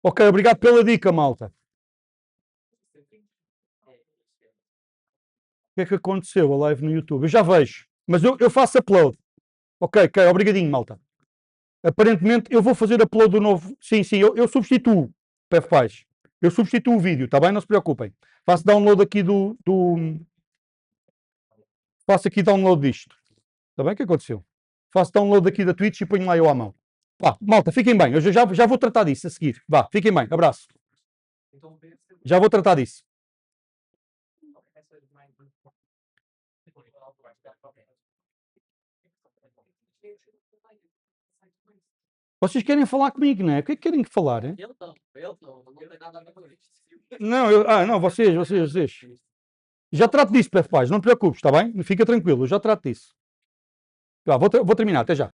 Ok, obrigado pela dica, malta. O que é que aconteceu a live no YouTube? Eu já vejo, mas eu faço upload. Ok, obrigadinho, malta. Aparentemente eu vou fazer upload do novo. Sim, eu substituo, PFPais. Eu substituo o vídeo, está bem? Não se preocupem. Faço download aqui Faço aqui download disto. Está bem? O que aconteceu? Faço download aqui da Twitch e ponho lá eu à mão. Vá, malta, fiquem bem. Eu já vou tratar disso a seguir. Vá, fiquem bem. Abraço. Já vou tratar disso. Vocês querem falar comigo, não é? O que é que querem falar? Hein? Ele não tem nada a ver com isto. Não, vocês. Já trato disso, PFPais, não te preocupes, está bem? Fica tranquilo, eu já trato disso. Vá, vou terminar, até já.